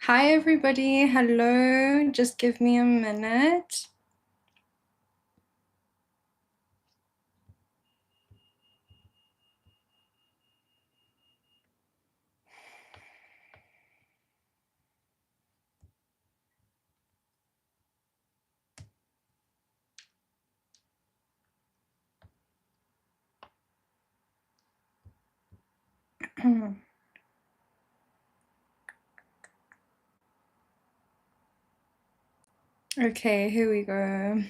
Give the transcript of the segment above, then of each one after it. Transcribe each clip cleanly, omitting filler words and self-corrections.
Hi, everybody. Hello. Just give me a minute. Okay, here we go.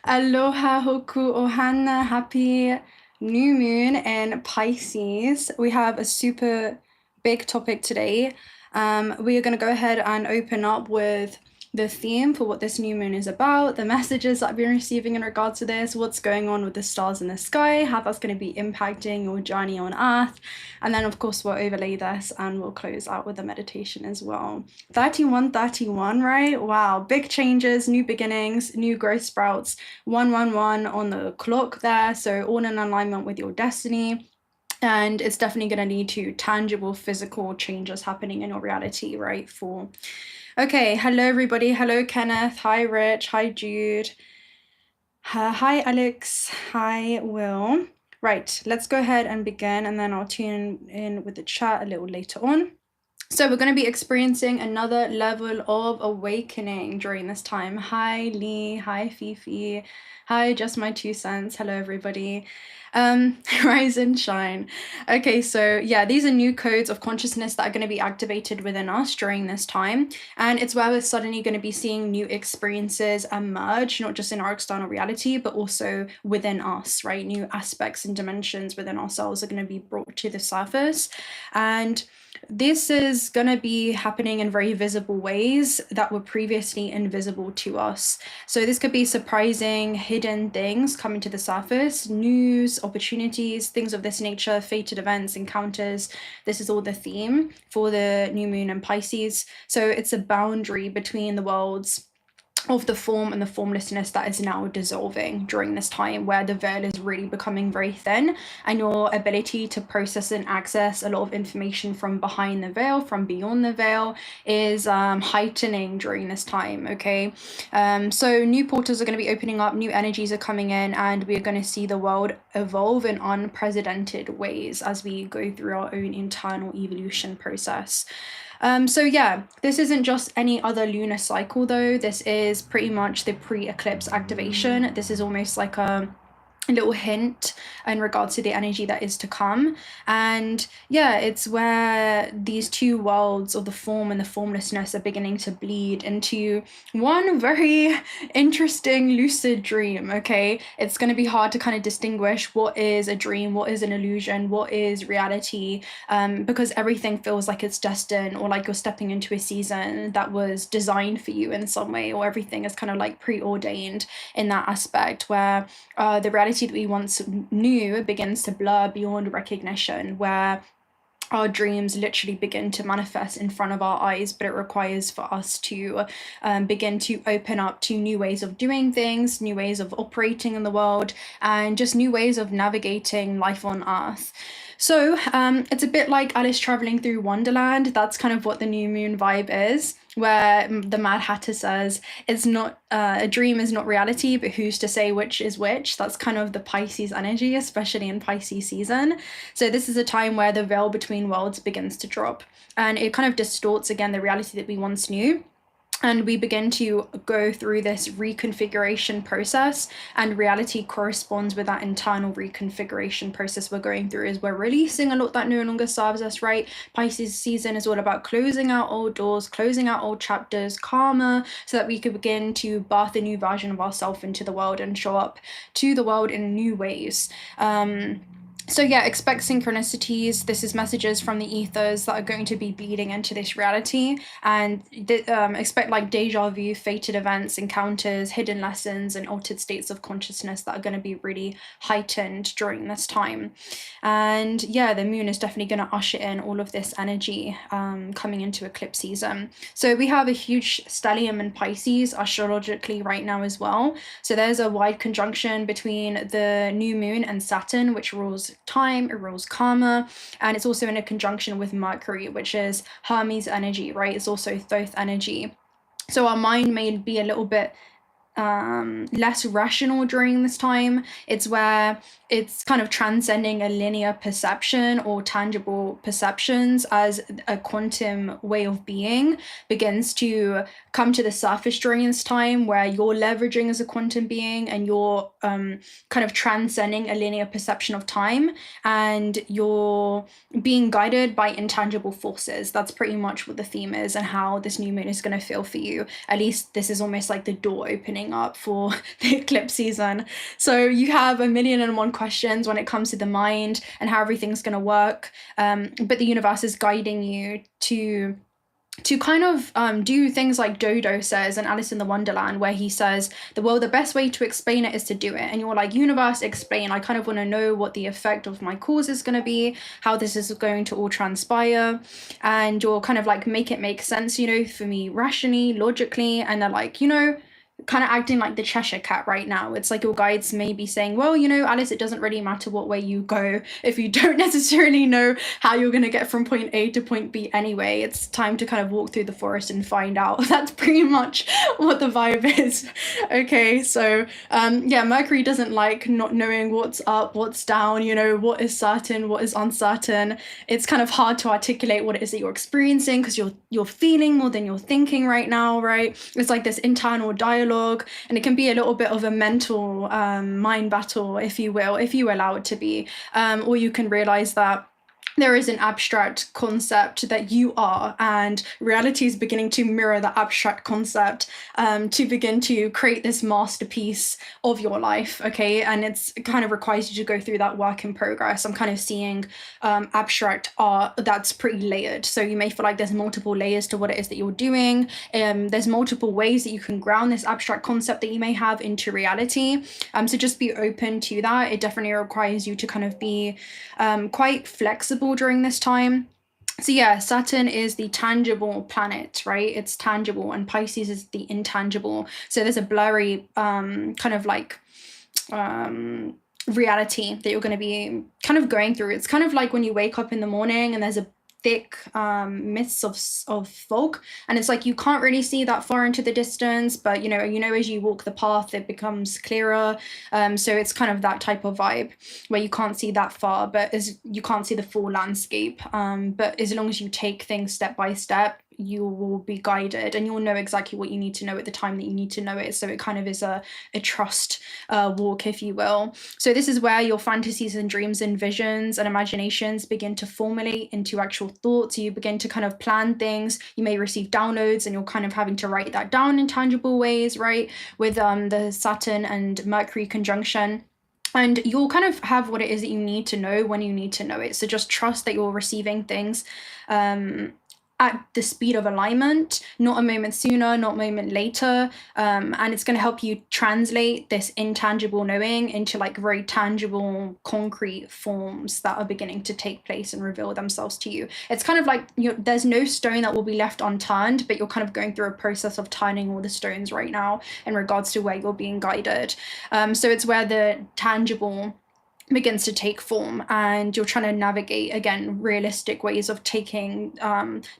Aloha hoku ohana. Happy new moon in Pisces. We have a super big topic today. We are going to go ahead and open up with the theme for what this new moon is about, the messages that I've been receiving in regards to this, what's going on with the stars in the sky, how that's going to be impacting your journey on Earth, and then of course we'll overlay this and we'll close out with a meditation as well. 3131, right? Wow, big changes, new beginnings, new growth sprouts, 111 on the clock there, so all in alignment with your destiny. And it's definitely going to lead to tangible physical changes happening in your reality, right? Okay, hello everybody. Hello Kenneth. Hi Rich. Hi Jude. Hi Alex. Hi Will. Right, let's go ahead and begin, and then I'll tune in with the chat a little later on. So we're going to be experiencing another level of awakening during this time. Hi Lee. Hi Fifi. Hi, just my 2 cents. Hello everybody. Rise and shine. Okay, so yeah, these are new codes of consciousness that are going to be activated within us during this time, and it's where we're suddenly going to be seeing new experiences emerge, not just in our external reality but also within us, right? New aspects and dimensions within ourselves are going to be brought to the surface, and this is going to be happening in very visible ways that were previously invisible to us. So this could be surprising, hidden things coming to the surface, news, opportunities, things of this nature, fated events, encounters. This is all the theme for the new moon in Pisces. So it's a boundary between the worlds of the form and the formlessness that is now dissolving during this time, where the veil is really becoming very thin, and your ability to process and access a lot of information from behind the veil, from beyond the veil, is heightening during this time. Okay, so new portals are going to be opening up, new energies are coming in, and we are going to see the world evolve in unprecedented ways as we go through our own internal evolution process. So yeah, this isn't just any other lunar cycle though. This is pretty much the pre-eclipse activation. This is almost like a little hint in regards to the energy that is to come. And yeah, it's where these two worlds of the form and the formlessness are beginning to bleed into one very interesting lucid dream. Okay, it's going to be hard to kind of distinguish what is a dream, what is an illusion, what is reality, because everything feels like it's destined, or like you're stepping into a season that was designed for you in some way, or everything is kind of like preordained in that aspect, where the reality that we once knew begins to blur beyond recognition, where our dreams literally begin to manifest in front of our eyes, but it requires for us to begin to open up to new ways of doing things, new ways of operating in the world, and just new ways of navigating life on Earth. So it's a bit like Alice traveling through Wonderland. That's kind of what the new moon vibe is, where the Mad Hatter says it's not a dream is not reality, but who's to say which is which. That's kind of the Pisces energy, especially in Pisces season. So this is a time where the veil between worlds begins to drop, and it kind of distorts again the reality that we once knew. And we begin to go through this reconfiguration process, and reality corresponds with that internal reconfiguration process we're going through, as we're releasing a lot that no longer serves us, right? Pisces season is all about closing out old doors, closing out old chapters, karma, so that we could begin to birth a new version of ourselves into the world and show up to the world in new ways. So yeah, expect synchronicities. This is messages from the ethers that are going to be bleeding into this reality, and expect like deja vu, fated events, encounters, hidden lessons, and altered states of consciousness that are going to be really heightened during this time. And yeah, the moon is definitely going to usher in all of this energy coming into eclipse season. So we have a huge stellium in Pisces astrologically right now as well. So there's a wide conjunction between the new moon and Saturn, which rules time, it rules karma, and it's also in a conjunction with Mercury, which is Hermes energy, right? It's also Thoth energy. So our mind may be a little bit less rational during this time. It's where it's kind of transcending a linear perception or tangible perceptions as a quantum way of being begins to come to the surface during this time, where you're leveraging as a quantum being and you're kind of transcending a linear perception of time, and you're being guided by intangible forces. That's pretty much what the theme is and how this new moon is going to feel for you. At least this is almost like the door opening up for the eclipse season. So you have 1,000,001 questions when it comes to the mind and how everything's going to work, but the universe is guiding you to kind of do things like Dodo says in Alice in the Wonderland, where he says, the best way to explain it is to do it. And you're like, universe, explain. I kind of want to know what the effect of my cause is going to be, how this is going to all transpire. And you're kind of like, make it make sense, you know, for me, rationally, logically. And they're like, you know, kind of acting like the Cheshire Cat right now. It's like your guides may be saying, well, you know, Alice, it doesn't really matter what way you go if you don't necessarily know how you're going to get from point A to point B anyway. It's time to kind of walk through the forest and find out. That's pretty much what the vibe is. Okay, so yeah, Mercury doesn't like not knowing what's up, what's down, you know, what is certain, what is uncertain. It's kind of hard to articulate what it is that you're experiencing because you're feeling more than you're thinking right now, right? It's like this internal dialogue, and it can be a little bit of a mental mind battle, if you will, if you allow it to be, or you can realize that there is an abstract concept that you are, and reality is beginning to mirror the abstract concept to begin to create this masterpiece of your life, okay? And it kind of requires you to go through that work in progress. I'm kind of seeing abstract art that's pretty layered. So you may feel like there's multiple layers to what it is that you're doing. There's multiple ways that you can ground this abstract concept that you may have into reality. So just be open to that. It definitely requires you to kind of be quite flexible during this time. So yeah, Saturn is the tangible planet, right? It's tangible, and Pisces is the intangible. So there's a blurry kind of like reality that you're going to be kind of going through. It's kind of like when you wake up in the morning and there's a thick mists of fog, and it's like you can't really see that far into the distance, but you know as you walk the path it becomes clearer. So it's kind of that type of vibe where you can't see that far, but you can't see the full landscape, but as long as you take things step by step, you will be guided and you'll know exactly what you need to know at the time that you need to know it. So it kind of is a trust walk, if you will. So this is where your fantasies and dreams and visions and imaginations begin to formulate into actual thoughts. You begin to kind of plan things. You may receive downloads and you're kind of having to write that down in tangible ways, right? With the Saturn and Mercury conjunction. And you'll kind of have what it is that you need to know when you need to know it. So just trust that you're receiving things at the speed of alignment, not a moment sooner, not a moment later. And it's going to help you translate this intangible knowing into like very tangible, concrete forms that are beginning to take place and reveal themselves to you. It's kind of like there's no stone that will be left unturned, but you're kind of going through a process of turning all the stones right now in regards to where you're being guided. So it's where the tangible begins to take form, and you're trying to navigate, again, realistic ways of taking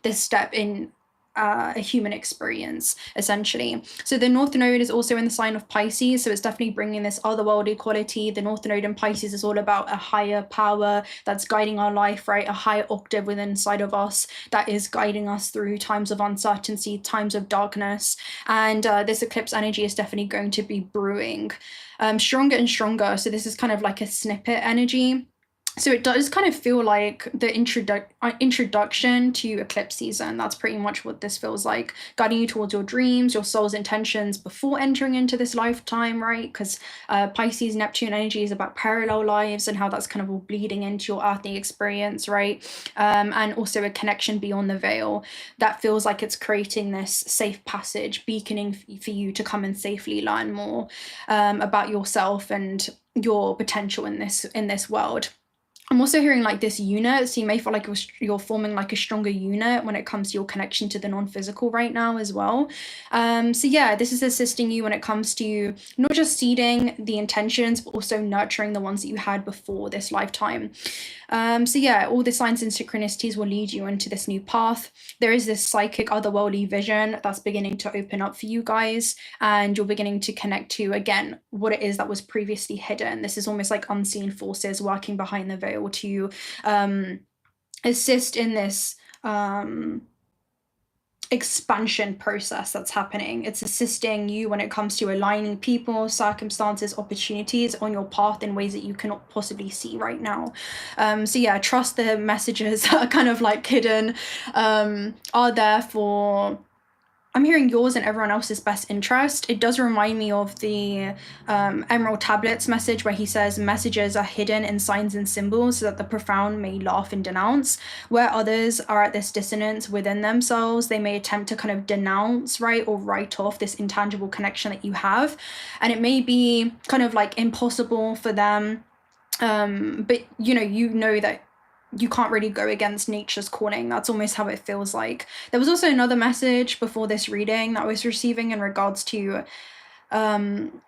this step in a human experience, essentially. So the North Node is also in the sign of Pisces, so it's definitely bringing this otherworldly quality. The North Node in Pisces is all about a higher power that's guiding our life, right? A higher octave within inside of us that is guiding us through times of uncertainty, times of darkness. And this eclipse energy is definitely going to be brewing stronger and stronger. So this is kind of like a snippet energy. So it does kind of feel like the introduction to eclipse season. That's pretty much what this feels like, guiding you towards your dreams, your soul's intentions before entering into this lifetime, right? Because Pisces Neptune energy is about parallel lives and how that's kind of all bleeding into your earthly experience, right? And also a connection beyond the veil that feels like it's creating this safe passage, beaconing for you to come and safely learn more about yourself and your potential in this world. I'm also hearing like this unit, so you may feel like you're forming like a stronger unit when it comes to your connection to the non-physical right now as well. So yeah, this is assisting you when it comes to not just seeding the intentions, but also nurturing the ones that you had before this lifetime. So yeah, all the signs and synchronicities will lead you into this new path. There is this psychic otherworldly vision that's beginning to open up for you guys, and you're beginning to connect to, again, what it is that was previously hidden. This is almost like unseen forces working behind the veil to assist in this expansion process that's happening. It's assisting you when it comes to aligning people, circumstances, opportunities on your path in ways that you cannot possibly see right now. So yeah, trust the messages that are kind of like hidden, are there for, I'm hearing yours and everyone else's best interest. It does remind me of the Emerald Tablets message where he says messages are hidden in signs and symbols so that the profound may laugh and denounce. Where others are at this dissonance within themselves, they may attempt to kind of denounce, right, or write off this intangible connection that you have. And it may be kind of like impossible for them. But you know that you can't really go against nature's calling. That's almost how it feels like. There was also another message before this reading that I was receiving in regards to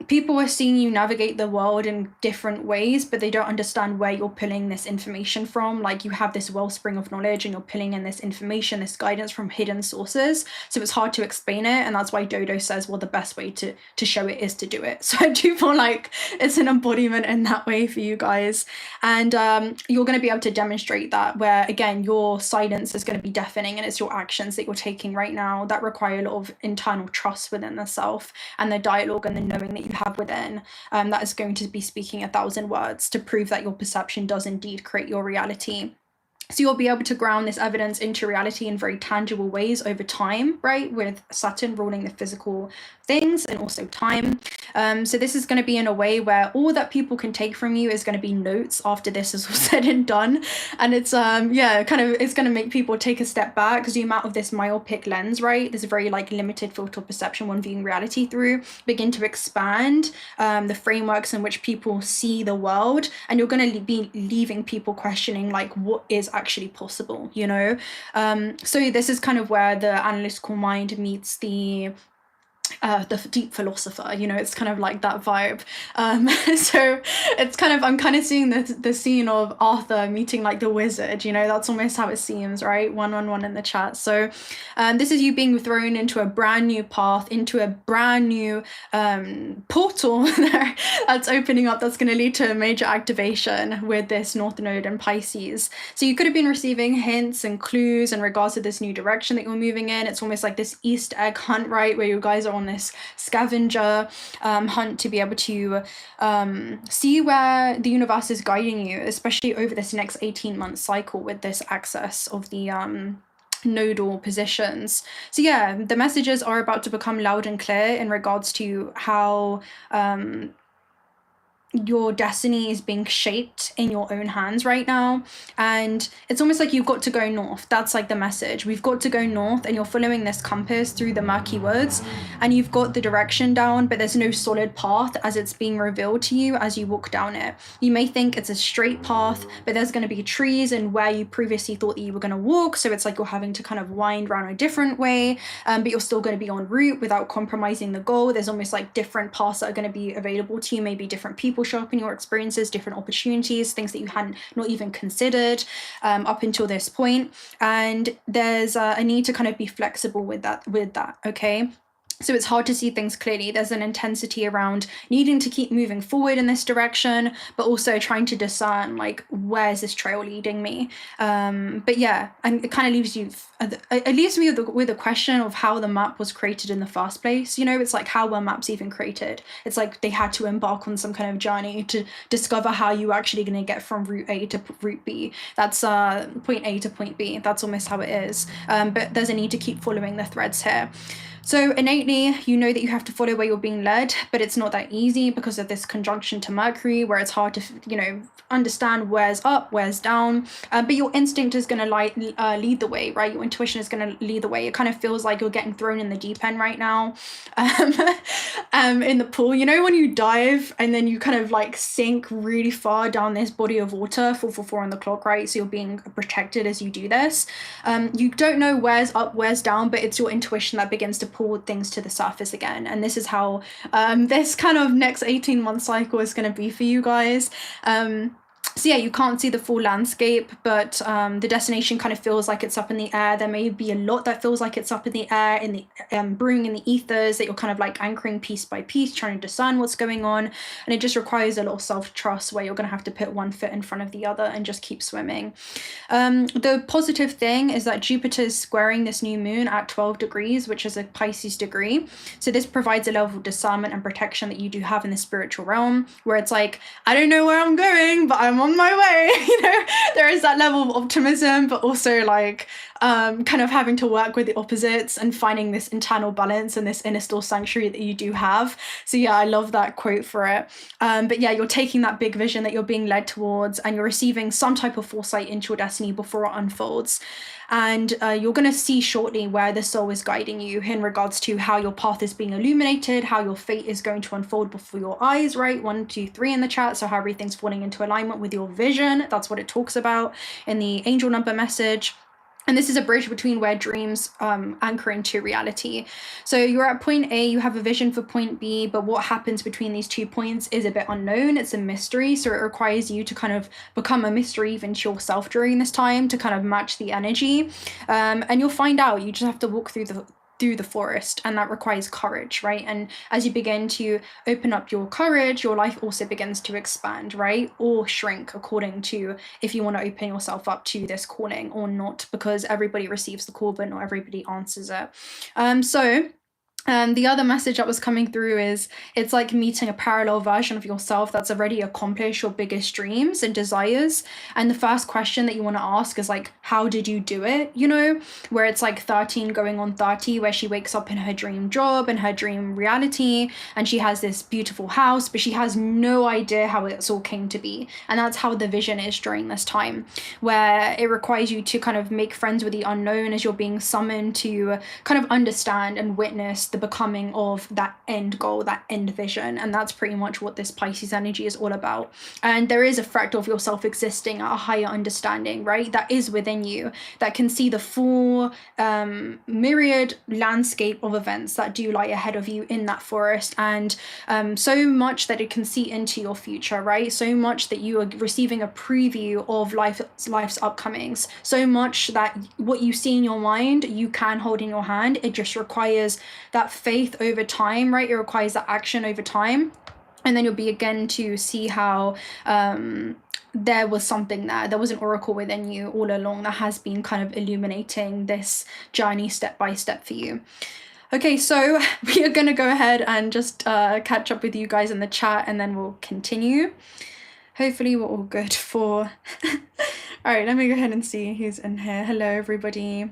people are seeing you navigate the world in different ways, but they don't understand where you're pulling this information from. Like, you have this wellspring of knowledge and you're pulling in this information, this guidance from hidden sources. So it's hard to explain it. And that's why Dodo says, well, the best way to show it is to do it. So I do feel like it's an embodiment in that way for you guys. And you're going to be able to demonstrate that, where, again, your silence is going to be deafening, and it's your actions that you're taking right now that require a lot of internal trust within the self and the dialogue and the knowing that you have within, that is going to be speaking 1,000 words to prove that your perception does indeed create your reality. So you'll be able to ground this evidence into reality in very tangible ways over time, right? With Saturn ruling the physical things and also time. So this is going to be in a way where all that people can take from you is going to be notes after this is all said and done. And it's, it's going to make people take a step back, zoom out of this myopic lens, right? This very like limited filter perception one viewing reality through, begin to expand the frameworks in which people see the world. And you're going to be leaving people questioning like what is actually possible, so this is kind of where the analytical mind meets the deep philosopher, it's kind of like that vibe. So it's kind of, I'm kind of seeing the scene of Arthur meeting like the wizard, that's almost how it seems, right? 111 in the chat. So this is you being thrown into a brand new path, into a brand new portal that's opening up, that's going to lead to a major activation with this North Node and Pisces. So you could have been receiving hints and clues in regards to this new direction that you're moving in. It's almost like this Easter egg hunt, right, where you guys are on this scavenger hunt to be able to see where the universe is guiding you, especially over this next 18-month cycle with this access of the nodal positions. So yeah, the messages are about to become loud and clear in regards to how your destiny is being shaped in your own hands right now. And it's almost like you've got to go north. That's like the message. We've got to go north, and you're following this compass through the murky woods, and you've got the direction down, but there's no solid path as it's being revealed to you as you walk down it. You may think it's a straight path, but there's going to be trees and where you previously thought that you were going to walk. So it's like you're having to kind of wind around a different way, but you're still going to be en route without compromising the goal. There's almost like different paths that are going to be available to you, maybe different people show up in your experiences, different opportunities, things that you hadn't not even considered up until this point. And there's a need to kind of be flexible with that, okay? So it's hard to see things clearly. There's an intensity around needing to keep moving forward in this direction, but also trying to discern, like, where's this trail leading me? But yeah, and it kind of leaves me with a question of how the map was created in the first place. It's like, how were maps even created? It's like they had to embark on some kind of journey to discover how you actually going to get from route A to route B. That's point A to point B. That's almost how it is. But there's a need to keep following the threads here. So innately, you know that you have to follow where you're being led, but it's not that easy because of this conjunction to Mercury, where it's hard to, understand where's up, where's down. But your instinct is going to lead the way, right? Your intuition is going to lead the way. It kind of feels like you're getting thrown in the deep end right now, in the pool. You know when you dive and then you kind of like sink really far down this body of water, 444 on the clock, right? So you're being protected as you do this. You don't know where's up, where's down, but it's your intuition that begins to pull things to the surface again. And this is how this kind of next 18-month cycle is going to be for you guys. So yeah, you can't see the full landscape, but the destination kind of feels like it's up in the air. There may be a lot that feels like it's up in the air, in the brewing in the ethers, that you're kind of like anchoring piece by piece, trying to discern what's going on. And it just requires a lot of self-trust, where you're going to have to put one foot in front of the other and just keep swimming. The positive thing is that Jupiter is squaring this new moon at 12 degrees, which is a Pisces degree. So this provides a level of discernment and protection that you do have in the spiritual realm, where it's like, I don't know where I'm going, but I'm on my way. There is that level of optimism, but also like kind of having to work with the opposites and finding this internal balance and this inner still sanctuary that you do have. So yeah, I love that quote for it. But yeah, you're taking that big vision that you're being led towards, and you're receiving some type of foresight into your destiny before it unfolds. And you're going to see shortly where the soul is guiding you in regards to how your path is being illuminated, how your fate is going to unfold before your eyes, right? 1, 2, 3 in the chat. So how everything's falling into alignment with your vision. That's what it talks about in the angel number message. And this is a bridge between where dreams anchor into reality. So you're at point A, you have a vision for point B, but what happens between these 2 points is a bit unknown. It's a mystery. So it requires you to kind of become a mystery even to yourself during this time to kind of match the energy. And you'll find out. You just have to walk through the forest, and that requires courage, right? And as you begin to open up your courage, your life also begins to expand, right? Or shrink, according to if you want to open yourself up to this calling or not, because everybody receives the call, but not everybody answers it. The other message that was coming through is it's like meeting a parallel version of yourself that's already accomplished your biggest dreams and desires. And the first question that you want to ask is like, how did you do it? Where it's like 13 going on 30, where she wakes up in her dream job and her dream reality, and she has this beautiful house, but she has no idea how it's all came to be. And that's how the vision is during this time, where it requires you to kind of make friends with the unknown as you're being summoned to kind of understand and witness the becoming of that end goal, that end vision. And that's pretty much what this Pisces energy is all about. And there is a fractal of yourself existing at a higher understanding, right? That is within you, that can see the full myriad landscape of events that do lie ahead of you in that forest. And so much that it can see into your future, right? So much that you are receiving a preview of life's upcomings. So much that what you see in your mind, you can hold in your hand. It just requires that faith over time, right? It requires that action over time. And then you'll begin to see how there was something there. There was an oracle within you all along that has been kind of illuminating this journey step by step for you. Okay, so we are going to go ahead and just catch up with you guys in the chat, and then we'll continue. Hopefully we're all good for... All right, let me go ahead and see who's in here. Hello, everybody.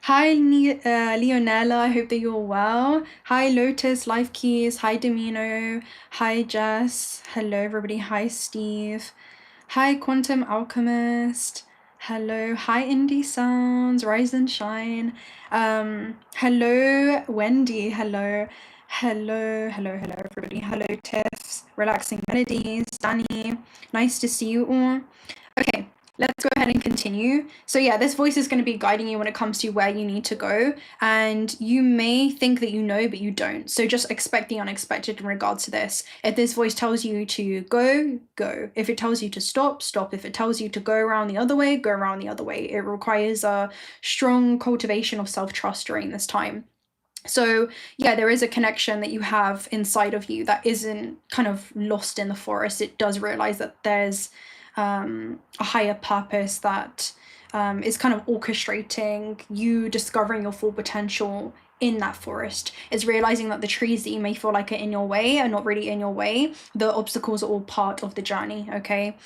Hi, Leonella, I hope that you're well. Hi, Lotus, Life Keys. Hi, Domino. Hi, Jess. Hello, everybody. Hi, Steve. Hi, Quantum Alchemist. Hello. Hi, Indie Sounds. Rise and Shine. Hello, Wendy. Hello. Hello, everybody. Hello, Tiffs. Relaxing Melodies. Danny. Nice to see you all. Okay. Let's go ahead and continue. So yeah, this voice is going to be guiding you when it comes to where you need to go. And you may think that you know, but you don't. So just expect the unexpected in regards to this. If this voice tells you to go, go. If it tells you to stop, stop. If it tells you to go around the other way, go around the other way. It requires a strong cultivation of self-trust during this time. So yeah, there is a connection that you have inside of you that isn't kind of lost in the forest. It does realize that there's a higher purpose that is kind of orchestrating you discovering your full potential in that forest. Is realizing that the trees that you may feel like are in your way are not really in your way. The obstacles are all part of the journey, okay?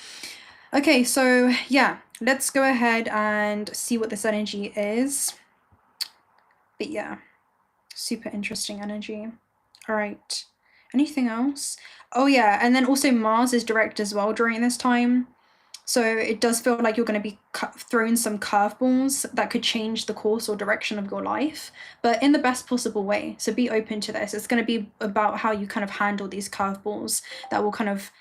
Okay, so yeah, let's go ahead and see what this energy is. But yeah. super interesting energy. All right. Anything else? Oh yeah, and then also Mars is direct as well during this time. So it does feel like you're going to be thrown some curveballs that could change the course or direction of your life, but in the best possible way. So be open to this. It's going to be about how you kind of handle these curveballs that will kind of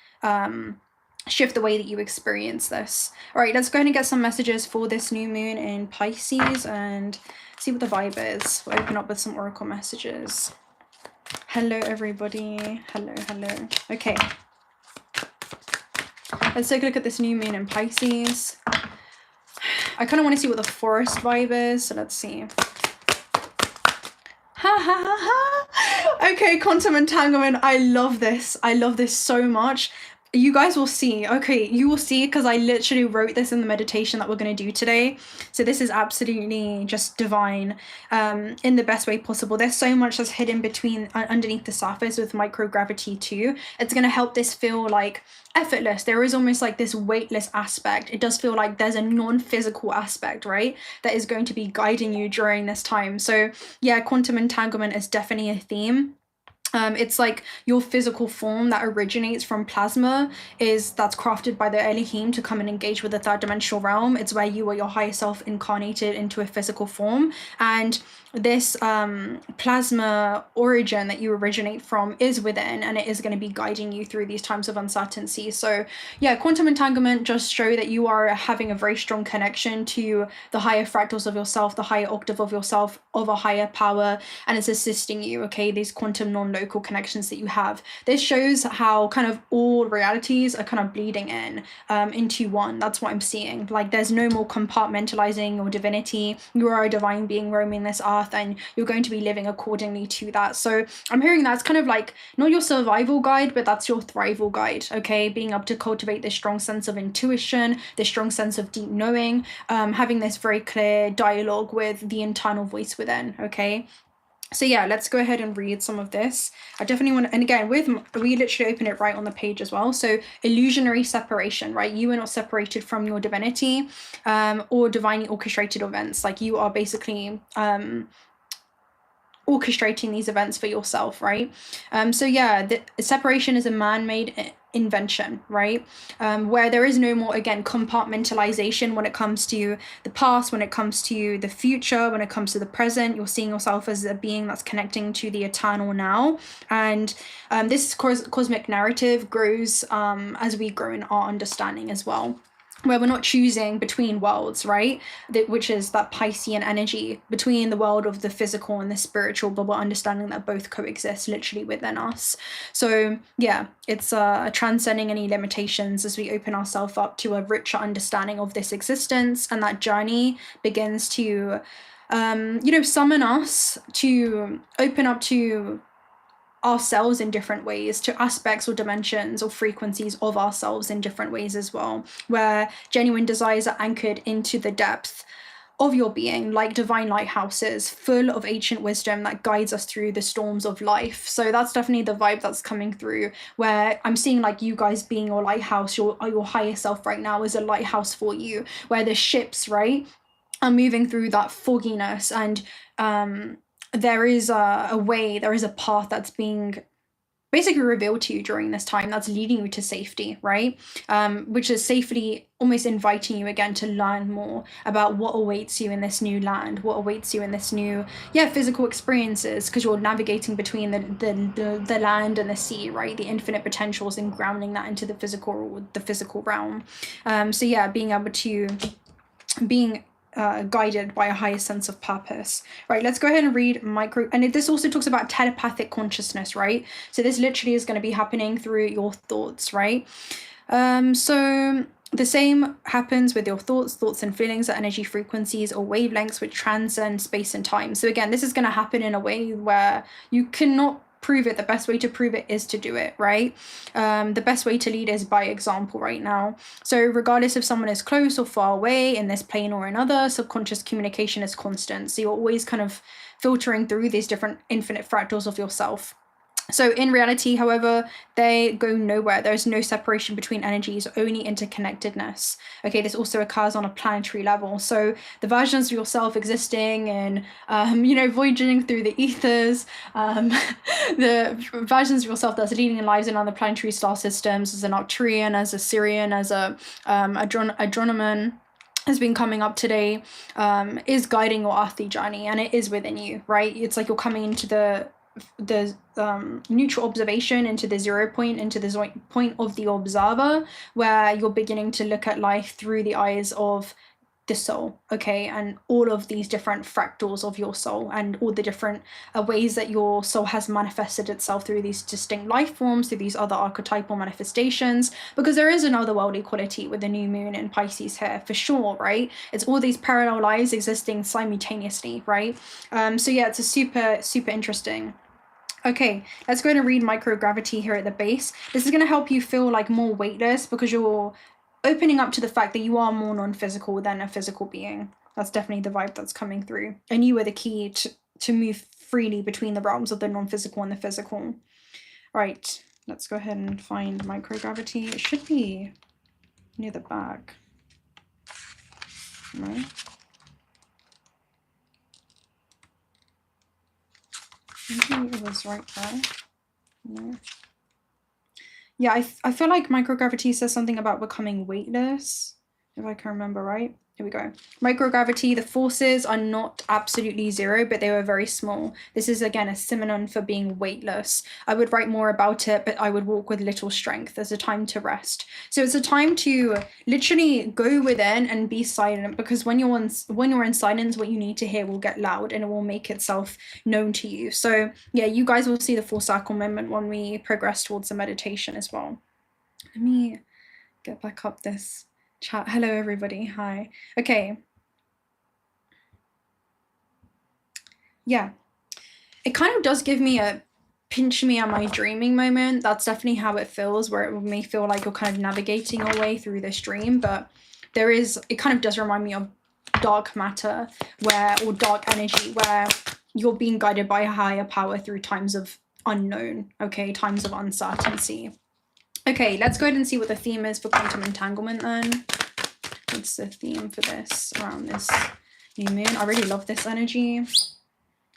shift the way that you experience this. All right, let's go ahead and get some messages for this new moon in Pisces and see what the vibe is. We'll open up with some oracle messages. Hello, everybody. Hello, hello. Okay. Let's take a look at this new moon in Pisces. I kind of want to see what the forest vibe is, so let's see. Ha ha ha ha! Okay, quantum entanglement. I love this. I love this so much. You guys will see. Okay, you will see, because I literally wrote this in the meditation that we're going to do today. So this is absolutely just divine, in the best way possible. There's so much that's hidden between underneath the surface with microgravity too. It's going to help this feel like effortless. There is almost like this weightless aspect. It does feel like there's a non-physical aspect, right, that is going to be guiding you during this time. So yeah, quantum entanglement is definitely a theme. It's like your physical form that originates from plasma that's crafted by the Elohim to come and engage with the third dimensional realm. It's where you or your higher self incarnated into a physical form, and this plasma origin that you originate from is within, and it is going to be guiding you through these times of uncertainty. So yeah, quantum entanglement just show that you are having a very strong connection to the higher fractals of yourself, the higher octave of yourself, of a higher power, and it's assisting you. Okay, these quantum non-local connections that you have. This shows how kind of all realities are kind of bleeding in into one. That's what I'm seeing. Like there's no more compartmentalizing your divinity. You are a divine being roaming this earth, and you're going to be living accordingly to that. So I'm hearing that's kind of like not your survival guide, but that's your thrival guide. Okay, being able to cultivate this strong sense of intuition, this strong sense of deep knowing, having this very clear dialogue with the internal voice within. Okay, so yeah, let's go ahead and read some of this. I definitely want to, and again, we literally open it right on the page as well. So illusionary separation, right? You are not separated from your divinity or divinely orchestrated events. Like you are basically orchestrating these events for yourself, right? So yeah, the separation is a man-made invention, right? Where there is no more, again, compartmentalization when it comes to the past, when it comes to the future, when it comes to the present. You're seeing yourself as a being that's connecting to the eternal now. And this cosmic narrative grows as we grow in our understanding as well, where we're not choosing between worlds, right? Which is that Piscean energy between the world of the physical and the spiritual, but we're understanding that both coexist literally within us. So yeah, it's transcending any limitations as we open ourselves up to a richer understanding of this existence, and that journey begins to, summon us to open up to ourselves in different ways, to aspects or dimensions or frequencies of ourselves in different ways as well, where genuine desires are anchored into the depth of your being, like divine lighthouses full of ancient wisdom that guides us through the storms of life. So that's definitely the vibe that's coming through, where I'm seeing like you guys being your lighthouse, your higher self right now is a lighthouse for you, where the ships, right, are moving through that fogginess, and there is a way, there is a path that's being basically revealed to you during this time that's leading you to safety, right? Which is safely almost inviting you again to learn more about what awaits you in this new land, what awaits you in this new, physical experiences, because you're navigating between the land and the sea, right? The infinite potentials, and grounding that into the physical realm. So yeah, being able to, guided by a higher sense of purpose. Right, let's go ahead and read and this also talks about telepathic consciousness, right? So this literally is going to be happening through your thoughts, right? So the same happens with your thoughts and feelings are energy frequencies or wavelengths which transcend space and time. So again, this is going to happen in a way where you cannot prove it. The best way to prove it is to do it, right? The best way to lead is by example right now. So regardless if someone is close or far away in this plane or another, subconscious communication is constant. So you're always kind of filtering through these different infinite fractals of yourself. So in reality, however, they go nowhere. There's no separation between energies, only interconnectedness. Okay, this also occurs on a planetary level. So the versions of yourself existing and, voyaging through the ethers, the versions of yourself that's leading in lives in other planetary star systems, as an Arcturian, as a Sirian, as a 𝓲𝓛𝓪𝓏, has been coming up today, is guiding your earthly journey, and it is within you, right? It's like you're coming into the neutral observation, into the 0 point, into the point of the observer, where you're beginning to look at life through the eyes of the soul, okay, and all of these different fractals of your soul, and all the different ways that your soul has manifested itself through these distinct life forms, through these other archetypal manifestations, because there is another worldly quality with the new moon in Pisces here, for sure, right? It's all these parallel lives existing simultaneously, right? So yeah, it's a super interesting. Okay, let's go ahead and read microgravity here at the base. This is going to help you feel like more weightless, because you're opening up to the fact that you are more non-physical than a physical being. That's definitely the vibe that's coming through. And you are the key to move freely between the realms of the non-physical and the physical. Right, let's go ahead and find microgravity. It should be near the back. Right. Maybe it was right there. No. Yeah, I feel like microgravity says something about becoming weightless, if I can remember right. Here we go. Microgravity, the forces are not absolutely zero, but they were very small. This is, again, a synonym for being weightless. I would write more about it, but I would walk with little strength. There's a time to rest. So it's a time to literally go within and be silent, because when you're in silence, what you need to hear will get loud, and it will make itself known to you. So yeah, you guys will see the full circle moment when we progress towards the meditation as well. Let me get back up this chat. Hello everybody, hi. Okay, yeah, it kind of does give me a pinch me, am I dreaming moment. That's definitely how it feels, where it may feel like you're kind of navigating your way through this dream, but it kind of does remind me of dark matter, or dark energy, where you're being guided by a higher power through times of unknown, okay, times of uncertainty. Okay, let's go ahead and see what the theme is for quantum entanglement then. What's the theme for this around this new moon? I really love this energy.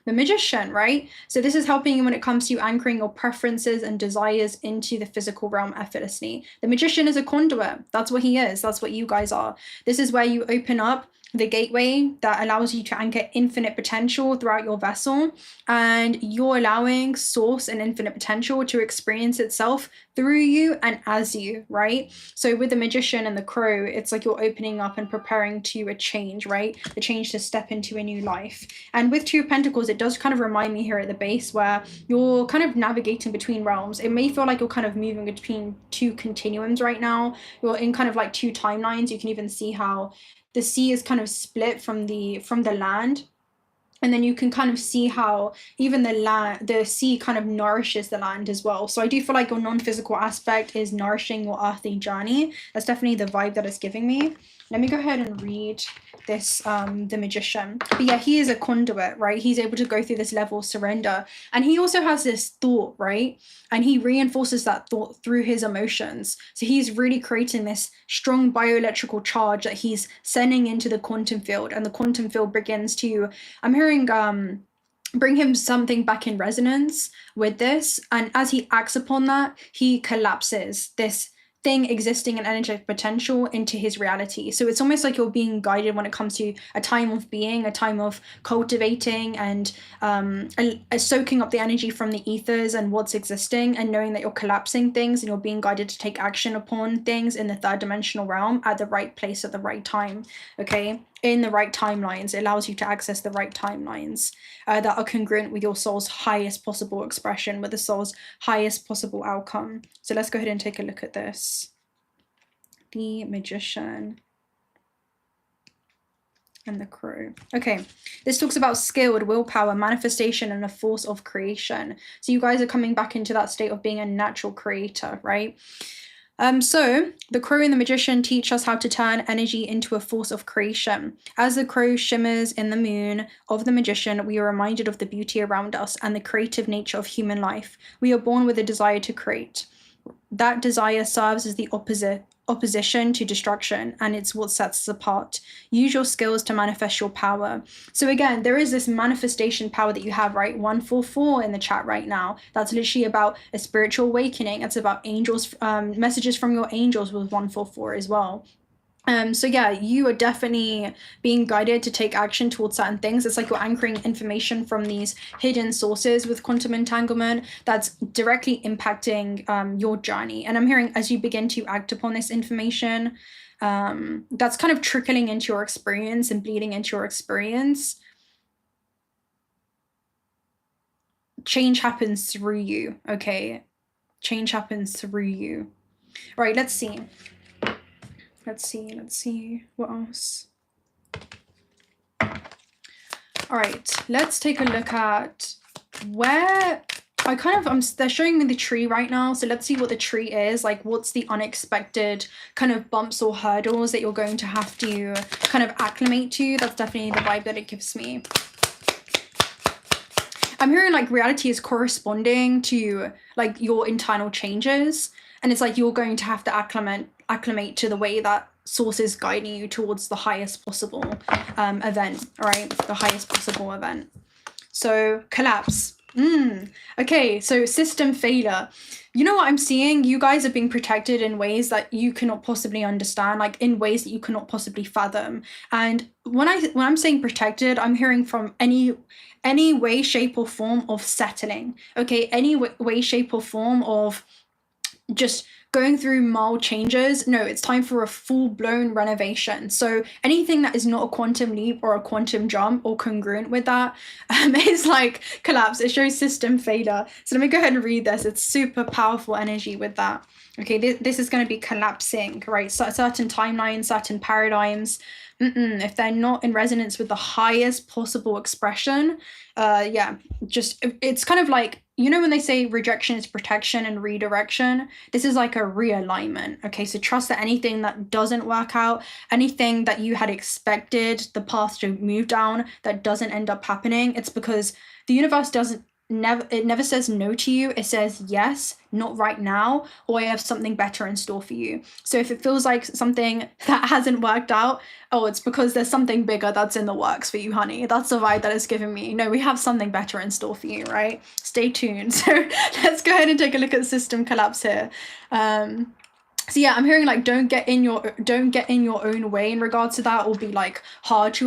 The Magician, right? So this is helping you when it comes to anchoring your preferences and desires into the physical realm effortlessly. The Magician is a conduit. That's what he is. That's what you guys are. This is where you open up the gateway that allows you to anchor infinite potential throughout your vessel, and you're allowing source and infinite potential to experience itself through you and as you, right? So with the Magician and the Crow, it's like you're opening up and preparing to a change, right? The change to step into a new life. And with Two of Pentacles, it does kind of remind me here at the base where you're kind of navigating between realms. It may feel like you're kind of moving between two continuums right now. You're in kind of like two timelines. You can even see how the sea is kind of split from the land, and then you can kind of see how even the sea kind of nourishes the land as well. So I do feel like your non-physical aspect is nourishing your earthly journey. That's definitely the vibe that it's giving me. Let me go ahead and read this, the Magician. But yeah, he is a conduit, right? He's able to go through this level of surrender. And he also has this thought, right? And he reinforces that thought through his emotions. So he's really creating this strong bioelectrical charge that he's sending into the quantum field. And the quantum field begins to, I'm hearing, bring him something back in resonance with this. And as he acts upon that, he collapses this thing existing in energetic potential into his reality. So it's almost like you're being guided when it comes to a time of being, a time of cultivating and soaking up the energy from the ethers and what's existing, and knowing that you're collapsing things and you're being guided to take action upon things in the third dimensional realm at the right place at the right time, okay? In the right timelines. It allows you to access the right timelines that are congruent with your soul's highest possible expression, with the soul's highest possible outcome. So let's go ahead and take a look at this. The Magician and the Crow. Okay, this talks about skilled willpower, manifestation, and a force of creation. So you guys are coming back into that state of being a natural creator, right? So the crow and the magician teach us how to turn energy into a force of creation. As the crow shimmers in the moon of the magician, we are reminded of the beauty around us and the creative nature of human life. We are born with a desire to create. That desire serves as the opposition to destruction, and it's what sets us apart. Use your skills to manifest your power. So again, there is this manifestation power that you have, right? 144 in the chat right now. That's literally about a spiritual awakening. It's about angels, messages from your angels with 144 as well. So yeah, you are definitely being guided to take action towards certain things. It's like you're anchoring information from these hidden sources with quantum entanglement that's directly impacting your journey. And I'm hearing as you begin to act upon this information, that's kind of trickling into your experience and bleeding into your experience. Change happens through you, okay? Change happens through you. Right, let's see. Let's see, what else? All right, let's take a look at where they're showing me the tree right now. So let's see what the tree is, like what's the unexpected kind of bumps or hurdles that you're going to have to kind of acclimate to. That's definitely the vibe that it gives me. I'm hearing like reality is corresponding to like your internal changes. And it's like you're going to have to acclimate to the way that source is guiding you towards the highest possible event, all right? The highest possible event. So collapse. Okay, so system failure. You know what I'm seeing? You guys are being protected in ways that you cannot possibly understand, like in ways that you cannot possibly fathom. And when I'm saying protected, I'm hearing from any way, shape, or form of settling. Okay, any way, shape, or form of just going through mild changes. No, it's time for a full-blown renovation. So anything that is not a quantum leap or a quantum jump or congruent with that is like collapse. It shows system failure. So let me go ahead and read this. It's super powerful energy with that. Okay, this is going to be collapsing, right? So certain timelines, certain paradigms, if they're not in resonance with the highest possible expression, yeah, just it's kind of like, you know, when they say rejection is protection and redirection, this is like a realignment. Okay, so trust that anything that doesn't work out, anything that you had expected the path to move down that doesn't end up happening, it's because the universe never says no to you. It says yes, not right now, or I have something better in store for you. So if it feels like something that hasn't worked out, oh, it's because there's something bigger that's in the works for you, honey. That's the vibe that it's giving me. No, we have something better in store for you, right? Stay tuned. So let's go ahead and take a look at system collapse here. So yeah, I'm hearing like don't get in your own way in regards to that, or be like hard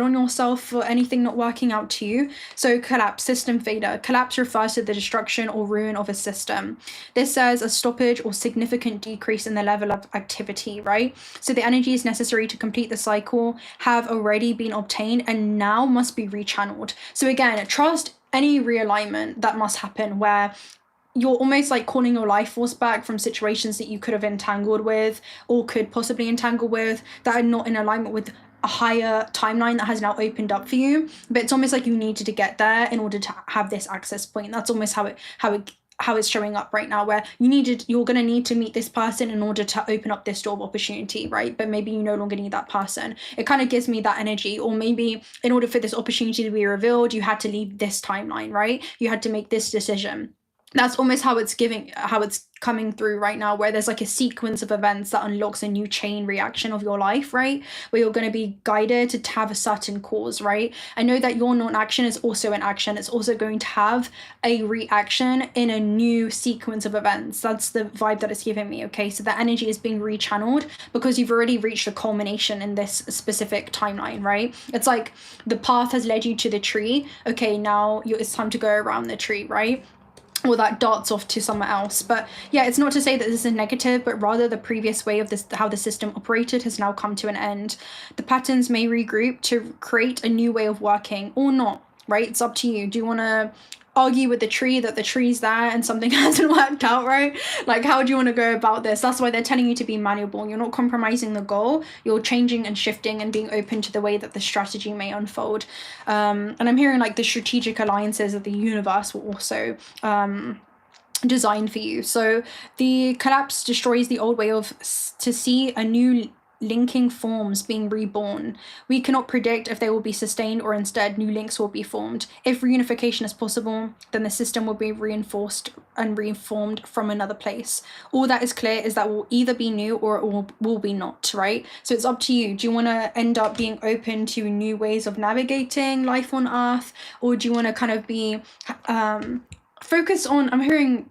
on yourself for anything not working out to you. So collapse, system failure. Collapse refers to the destruction or ruin of a system. This says a stoppage or significant decrease in the level of activity, right? So the energies necessary to complete the cycle have already been obtained and now must be rechanneled. So again, trust any realignment that must happen, where you're almost like calling your life force back from situations that you could have entangled with or could possibly entangle with that are not in alignment with a higher timeline that has now opened up for you. But it's almost like you needed to get there in order to have this access point. That's almost how it's showing up right now, where you're going to need to meet this person in order to open up this door of opportunity, right? But maybe you no longer need that person. It kind of gives me that energy. Or maybe in order for this opportunity to be revealed, you had to leave this timeline, right? You had to make this decision. That's almost how it's coming through right now, where there's like a sequence of events that unlocks a new chain reaction of your life, right? Where you're going to be guided to have a certain cause, right? I know that your non-action is also an action. It's also going to have a reaction in a new sequence of events. That's the vibe that it's giving me, okay? So the energy is being rechanneled because you've already reached a culmination in this specific timeline, right? It's like the path has led you to the tree. Okay, now it's time to go around the tree, right? Or that darts off to somewhere else. But yeah, it's not to say that this is negative, but rather the previous way of this, how the system operated, has now come to an end. The patterns may regroup to create a new way of working or not, right? It's up to you. Do you want to argue with the tree that the tree's there and something hasn't worked out, right? Like, how do you want to go about this? That's why they're telling you to be malleable. You're not compromising the goal. You're changing and shifting and being open to the way that the strategy may unfold. And I'm hearing like the strategic alliances of the universe will also designed for you. So the collapse destroys the old way of to see a new linking forms being reborn. We cannot predict if they will be sustained or instead new links will be formed. If reunification is possible, then the system will be reinforced and reformed from another place. All that is clear is that will either be new or it will be not, right? So it's up to you. Do you want to end up being open to new ways of navigating life on Earth, or do you want to kind of be focused on, I'm hearing,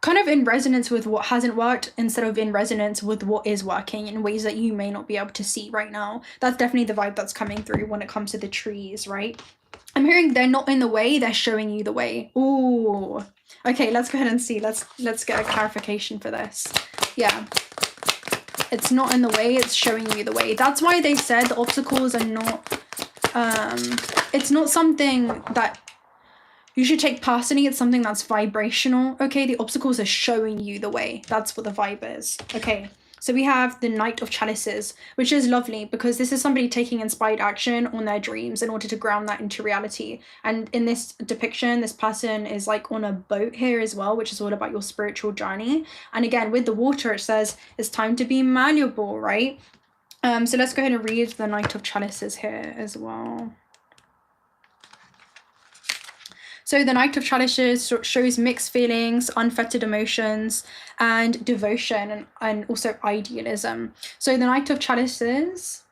kind of in resonance with what hasn't worked instead of in resonance with what is working in ways that you may not be able to see right now. That's definitely the vibe that's coming through when it comes to the trees, right? I'm hearing they're not in the way, they're showing you the way. Ooh. Okay, let's go ahead and see. Let's get a clarification for this. Yeah. It's not in the way, it's showing you the way. That's why they said the obstacles are not, it's not something that you should take personally. It's something that's vibrational. Okay, the obstacles are showing you the way. That's what the vibe is. Okay, so we have the Knight of Chalices, which is lovely because this is somebody taking inspired action on their dreams in order to ground that into reality. And in this depiction, this person is like on a boat here as well, which is all about your spiritual journey. And again, with the water, it says it's time to be malleable, right? So let's go ahead and read the Knight of Chalices here as well. So the Knight of Chalices shows mixed feelings, unfettered emotions, and devotion, and also idealism. So the Knight of Chalices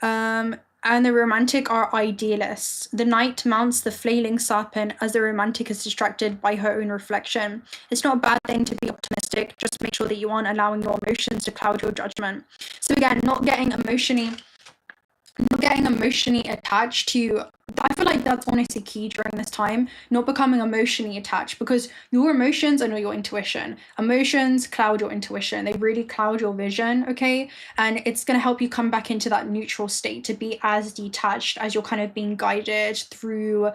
and the romantic are idealists. The knight mounts the flailing serpent as the romantic is distracted by her own reflection. It's not a bad thing to be optimistic, just make sure that you aren't allowing your emotions to cloud your judgment. So again, not getting emotionally attached to, I feel like that's honestly key during this time, not becoming emotionally attached, because your emotions are not your intuition. Emotions cloud your intuition. They really cloud your vision, okay? And it's going to help you come back into that neutral state to be as detached as you're kind of being guided through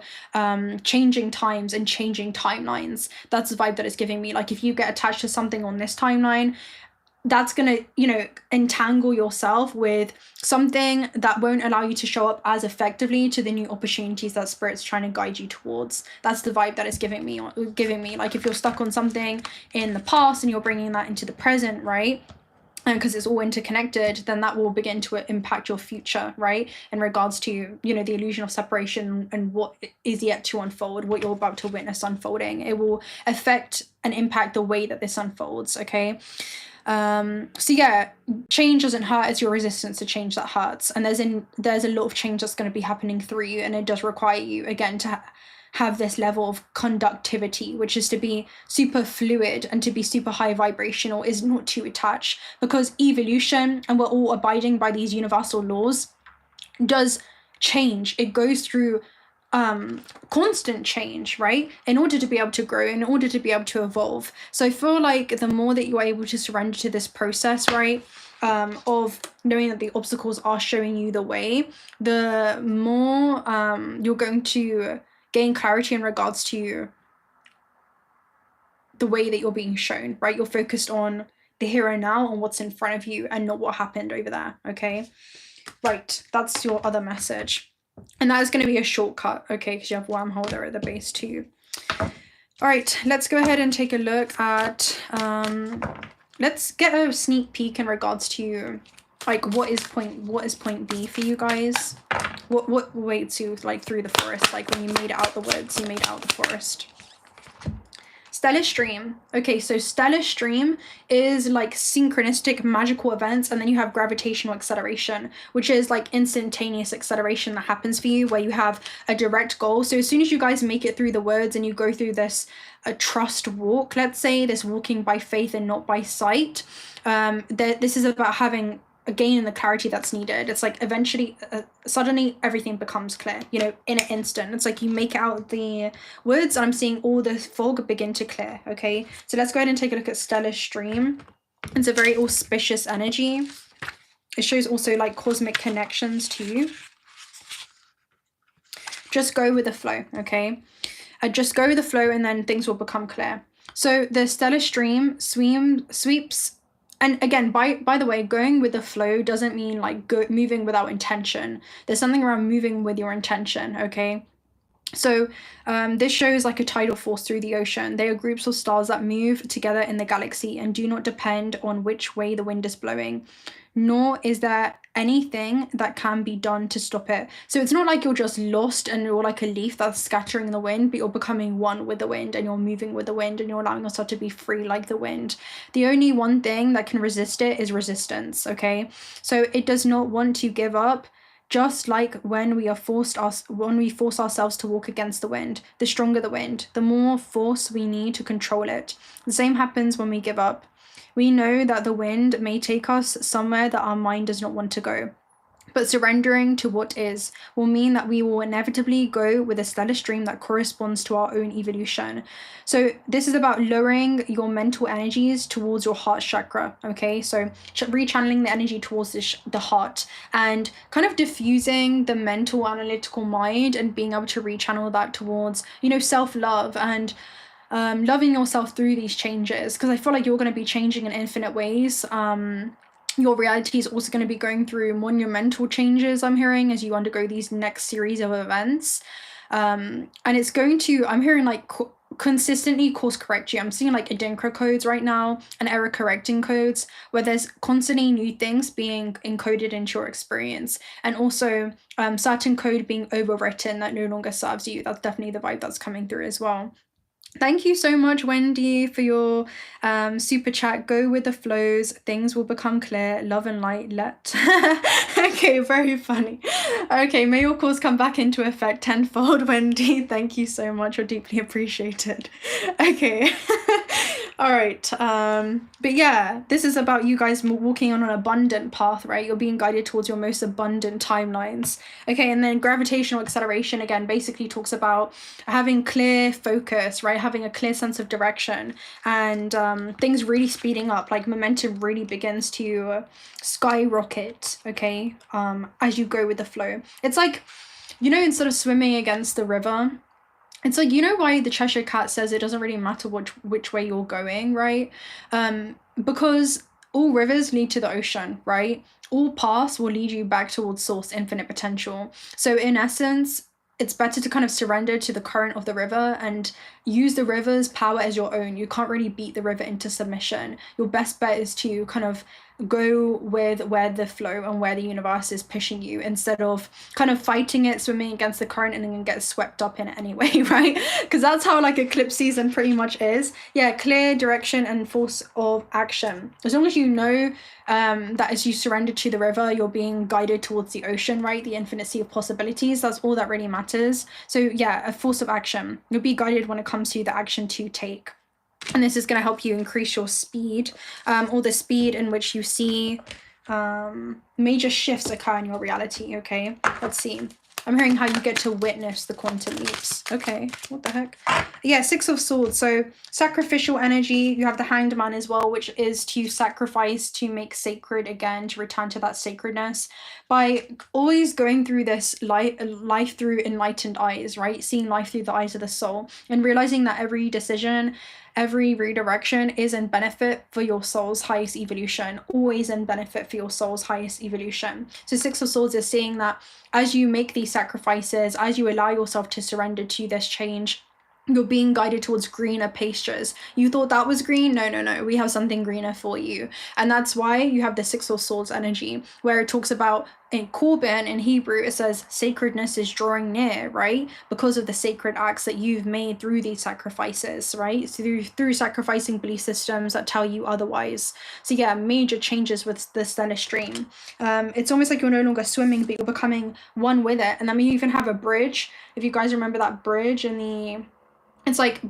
changing times and changing timelines. That's the vibe that it's giving me. Like if you get attached to something on this timeline, that's going to, you know, entangle yourself with something that won't allow you to show up as effectively to the new opportunities that Spirit's trying to guide you towards. That's the vibe that it's giving me. Like if you're stuck on something in the past and you're bringing that into the present, right? And because it's all interconnected, then that will begin to impact your future, right? In regards to, you know, the illusion of separation and what is yet to unfold, what you're about to witness unfolding. It will affect and impact the way that this unfolds, okay? So yeah, change doesn't hurt, it's your resistance to change that hurts. And there's a lot of change that's going to be happening through you, and it does require you again to have this level of conductivity, which is to be super fluid and to be super high vibrational, is not to attach, because evolution, and we're all abiding by these universal laws, does change. It goes through constant change, right? In order to be able to grow, in order to be able to evolve. So I feel like the more that you're able to surrender to this process, right, of knowing that the obstacles are showing you the way, the more you're going to gain clarity in regards to the way that you're being shown, right? You're focused on the here and now, on what's in front of you, and not what happened over there, okay? Right, that's your other message. And that is going to be a shortcut, okay, because you have wormhole there at the base too. All right, let's go ahead and take a look at, let's get a sneak peek in regards to, like, what is point B for you guys? What way to, like, through the forest, like when you made it out the woods, you made it out the forest. Stellar stream. Okay, so stellar stream is like synchronistic magical events, and then you have gravitational acceleration, which is like instantaneous acceleration that happens for you, where you have a direct goal. So as soon as you guys make it through the woods and you go through this trust walk, let's say, this walking by faith and not by sight, this is about having a gain in the clarity that's needed. It's like eventually, suddenly everything becomes clear, you know, in an instant. It's like you make out the woods and I'm seeing all the fog begin to clear, okay? So let's go ahead and take a look at stellar stream. It's a very auspicious energy. It shows also like cosmic connections to you. Just go with the flow, okay? Just go with the flow and then things will become clear. So the stellar stream sweeps. And again, by the way, going with the flow doesn't mean like moving without intention. There's something around moving with your intention, okay? So this shows like a tidal force through the ocean. They are groups of stars that move together in the galaxy and do not depend on which way the wind is blowing, nor is there anything that can be done to stop it. So it's not like you're just lost and you're like a leaf that's scattering the wind, but you're becoming one with the wind and you're moving with the wind and you're allowing yourself to be free like the wind. The only one thing that can resist it is resistance, okay? So it does not want to give up. Just like when we force ourselves to walk against the wind, the stronger the wind, the more force we need to control it. The same happens when we give up. We know that the wind may take us somewhere that our mind does not want to go. But surrendering to what is will mean that we will inevitably go with a stellar stream that corresponds to our own evolution. So this is about lowering your mental energies towards your heart chakra, okay? So rechanneling the energy towards the heart and kind of diffusing the mental analytical mind and being able to rechannel that towards, you know, self-love and loving yourself through these changes, because I feel like you're going to be changing in infinite ways. Your reality is also going to be going through monumental changes, I'm hearing, as you undergo these next series of events. And it's going to, I'm hearing like consistently course correct you. I'm seeing like adinkra codes right now and error correcting codes where there's constantly new things being encoded into your experience, and also certain code being overwritten that no longer serves you. That's definitely the vibe that's coming through as well. Thank you so much, Wendy, for your super chat. Go with the flows. Things will become clear. Love and light. Let. Okay, very funny. Okay, may your course come back into effect tenfold, Wendy. Thank you so much. You're deeply appreciated. Okay. All right. But yeah, this is about you guys walking on an abundant path, right? You're being guided towards your most abundant timelines. Okay, and then gravitational acceleration again basically talks about having clear focus, right? Having a clear sense of direction and things really speeding up, like momentum really begins to skyrocket, okay, as you go with the flow. It's like, you know, instead of swimming against the river, it's like, you know why the Cheshire Cat says it doesn't really matter which way you're going, right? Because all rivers lead to the ocean, right? All paths will lead you back towards source infinite potential. So in essence, it's better to kind of surrender to the current of the river and use the river's power as your own. You can't really beat the river into submission. Your best bet is to kind of go with where the flow and where the universe is pushing you, instead of kind of fighting it, swimming against the current, and then get swept up in it anyway, right? Because that's how like eclipse season pretty much is. Yeah, clear direction and force of action. As long as you know that as you surrender to the river, you're being guided towards the ocean, right? The infinite sea of possibilities. That's all that really matters. So yeah, a force of action. You'll be guided when it comes to the action to take. And this is going to help you increase your speed, or the speed in which you see major shifts occur in your reality, okay? Let's see. I'm hearing how you get to witness the quantum leaps. Okay, what the heck? Yeah, Six of Swords. So sacrificial energy. You have the Hanged Man as well, which is to sacrifice, to make sacred again, to return to that sacredness. By always going through this life through enlightened eyes, right? Seeing life through the eyes of the soul and realizing that every decision, every redirection is in benefit for your soul's highest evolution, always in benefit for your soul's highest evolution. So Six of Swords is saying that as you make these sacrifices, as you allow yourself to surrender to this change, you're being guided towards greener pastures. You thought that was green? No. We have something greener for you. And that's why you have the Six of Swords energy, where it talks about in Korban in Hebrew, it says sacredness is drawing near, right? Because of the sacred acts that you've made through these sacrifices, right? Through sacrificing belief systems that tell you otherwise. So yeah, major changes with the stellar stream. It's almost like you're no longer swimming, but you're becoming one with it. And then we even have a bridge. If you guys remember that bridge in the... It's like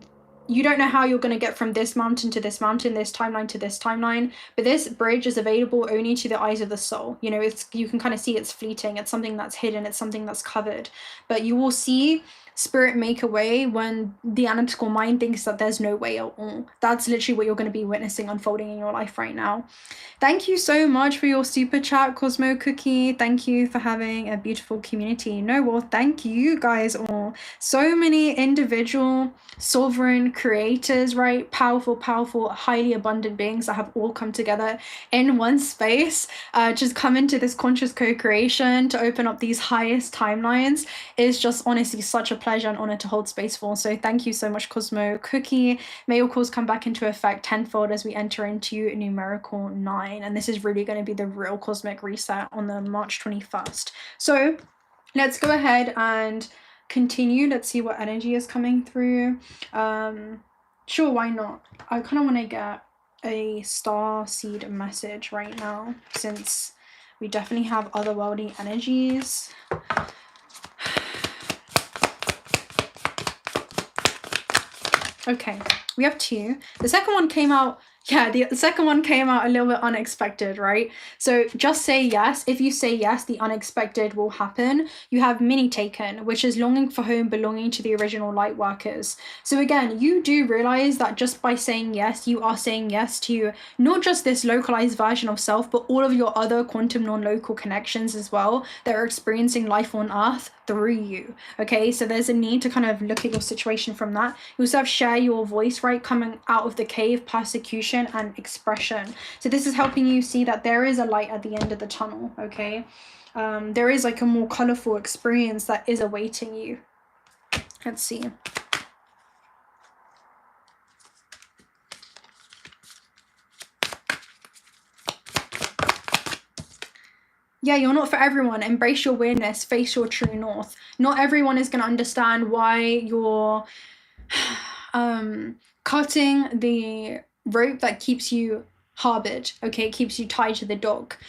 you don't know how you're going to get from this mountain to this mountain, this timeline to this timeline, but this bridge is available only to the eyes of the soul. You know, you can kind of see it's fleeting. It's something that's hidden. It's something that's covered. But you will see spirit make a way when the analytical mind thinks that there's no way at all. That's literally what you're going to be witnessing unfolding in your life right now. Thank you so much for your super chat, Cosmo Cookie. Thank you for having a beautiful community. No, well, thank you guys all. So many individual sovereign creators, right? Powerful, highly abundant beings that have all come together in one space, just come into this conscious co-creation to open up these highest timelines is just honestly such a pleasure and honor to hold space for. So thank you so much, Cosmo Cookie. May your calls come back into effect tenfold as we enter into numerical 9. And this is really going to be the real cosmic reset on the March 21st. So let's go ahead and continue. Let's see what energy is coming through. Sure, why not? I kind of want to get a Starseed message right now, since we definitely have otherworldly energies. Okay, we have 2. The second one came out, the second one came out a little bit unexpected, right? So just say yes. If you say yes, the unexpected will happen. You have mini taken, which is longing for home, belonging to the original light workers. So again, you do realize that just by saying yes, you are saying yes to not just this localized version of self, but all of your other quantum non-local connections as well that are experiencing life on Earth through you. Okay, so there's a need to kind of look at your situation from that. You also have share your voice, right, coming out of the cave, persecution and expression. So this is helping you see that there is a light at the end of the tunnel. Okay, there is like a more colorful experience that is awaiting you. Let's see. Yeah, you're not for everyone. Embrace your weirdness, face your true north. Not everyone is going to understand why you're cutting the rope that keeps you harbored, okay, keeps you tied to the dock.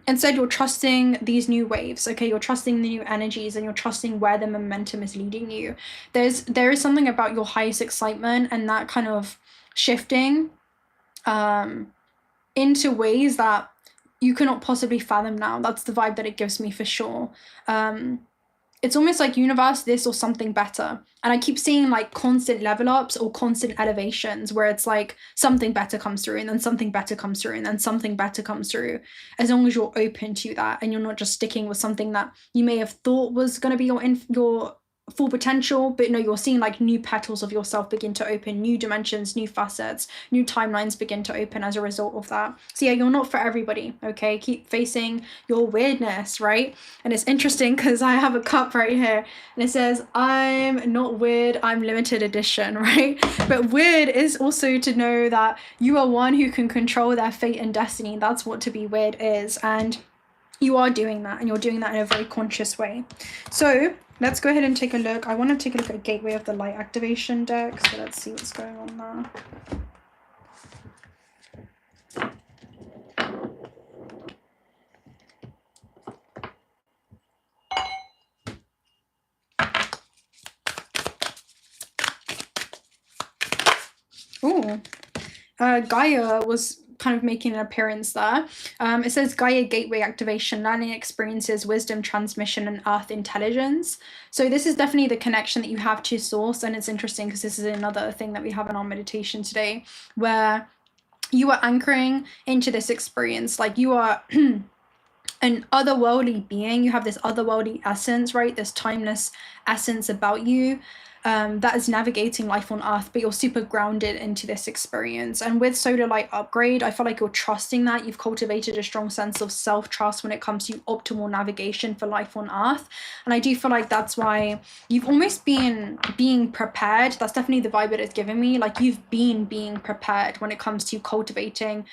Instead, you're trusting these new waves, okay, you're trusting the new energies, and you're trusting where the momentum is leading you. There is something about your highest excitement and that kind of shifting into ways that you cannot possibly fathom now. That's the vibe that it gives me for sure. It's almost like universe, this or something better. And I keep seeing like constant level ups or constant elevations where it's like something better comes through and then something better comes through and then something better comes through. As long as you're open to that and you're not just sticking with something that you may have thought was going to be your full potential, but no, you're seeing like new petals of yourself begin to open, new dimensions, new facets, new timelines begin to open as a result of that. So yeah, you're not for everybody, okay? Keep facing your weirdness, right? And it's interesting because I have a cup right here and it says, I'm not weird, I'm limited edition, right? But weird is also to know that you are one who can control their fate and destiny. That's what to be weird is. And you are doing that, and you're doing that in a very conscious way. So let's go ahead and take a look. I want to take a look at Gateway of the Light activation deck. So let's see what's going on there. Ooh, Gaia was kind of making an appearance there. It says Gaia Gateway activation, learning experiences, wisdom transmission, and earth intelligence. So this is definitely the connection that you have to source. And it's interesting because this is another thing that we have in our meditation today, where you are anchoring into this experience. Like you are an otherworldly being. You have this otherworldly essence, right? This timeless essence about you. That is navigating life on Earth, but you're super grounded into this experience. And with Solar Light Upgrade, I feel like you're trusting that. You've cultivated a strong sense of self-trust when it comes to optimal navigation for life on Earth. And I do feel like that's why you've almost been being prepared. That's definitely the vibe that it's given me. Like you've been being prepared when it comes to cultivating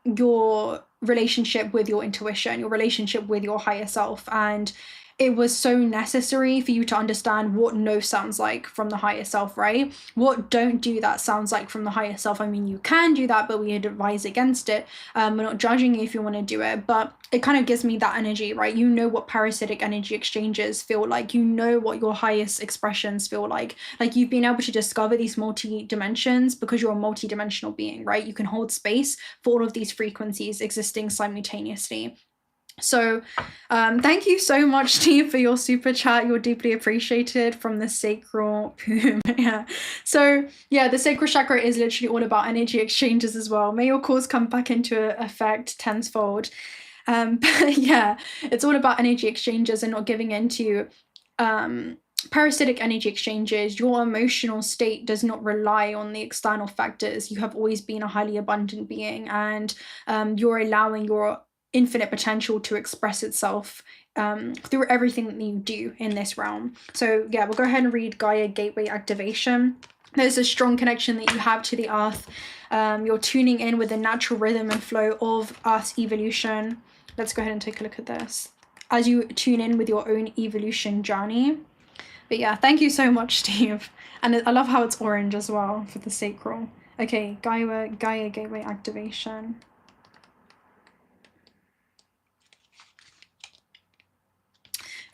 your relationship with your intuition, your relationship with your higher self. And it was so necessary for you to understand what no sounds like from the higher self, right? What don't do that sounds like from the higher self. I mean, you can do that, but we advise against it. We're not judging you if you want to do it, but it kind of gives me that energy, right? You know what parasitic energy exchanges feel like. You know what your highest expressions feel like. Like you've been able to discover these multi-dimensions because you're a multi-dimensional being, right? You can hold space for all of these frequencies existing simultaneously. So thank you so much, Steve, for your super chat. You're deeply appreciated from the sacral poom. Yeah. So yeah, the sacral chakra is literally all about energy exchanges as well. May your cause come back into effect tenfold. But yeah, it's all about energy exchanges and not giving into parasitic energy exchanges. Your emotional state does not rely on the external factors. You have always been a highly abundant being, and you're allowing your infinite potential to express itself through everything that you do in this realm. So yeah, we'll go ahead and read Gaia Gateway Activation. There's a strong connection that you have to the earth. You're tuning in with the natural rhythm and flow of Earth's evolution. Let's go ahead and take a look at this as you tune in with your own evolution journey. But yeah, thank you so much, Steve. And I love how it's orange as well for the sacral. Okay, Gaia Gateway Activation.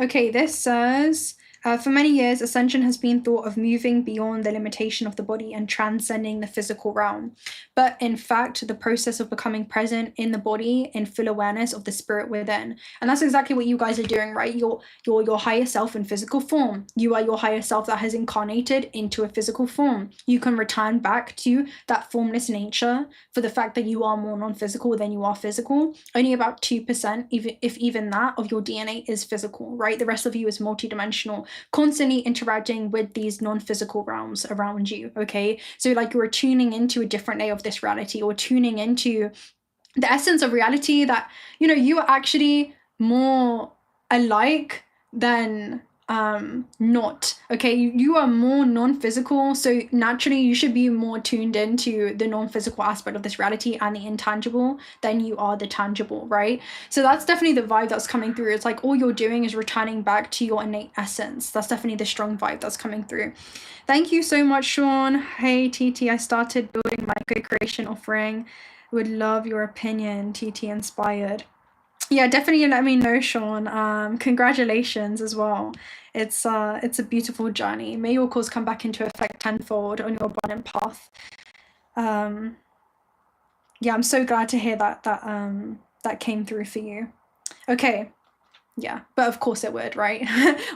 Okay, this says, for many years, ascension has been thought of moving beyond the limitation of the body and transcending the physical realm. But in fact, the process of becoming present in the body in full awareness of the spirit within. And that's exactly what you guys are doing, right? You're your higher self in physical form. You are your higher self that has incarnated into a physical form. You can return back to that formless nature for the fact that you are more non-physical than you are physical. Only about 2%, if even that, of your DNA is physical, right? The rest of you is multidimensional, constantly interacting with these non-physical realms around you. Okay, so like you're tuning into a different layer of this reality, or tuning into the essence of reality that, you know, you are actually more alike than not. Okay, you are more non-physical, so naturally you should be more tuned into the non-physical aspect of this reality and the intangible than you are the tangible, right? So that's definitely the vibe that's coming through. It's like all you're doing is returning back to your innate essence. That's definitely the strong vibe that's coming through. Thank you so much, Sean. Hey TT, I started building my co-creation offering. Would love your opinion. TT inspired. Yeah, definitely let me know, Sean. Congratulations as well. It's a beautiful journey. May your cause come back into effect tenfold on your abundant path. Yeah, I'm so glad to hear that came through for you. Okay. Yeah, but of course it would, right?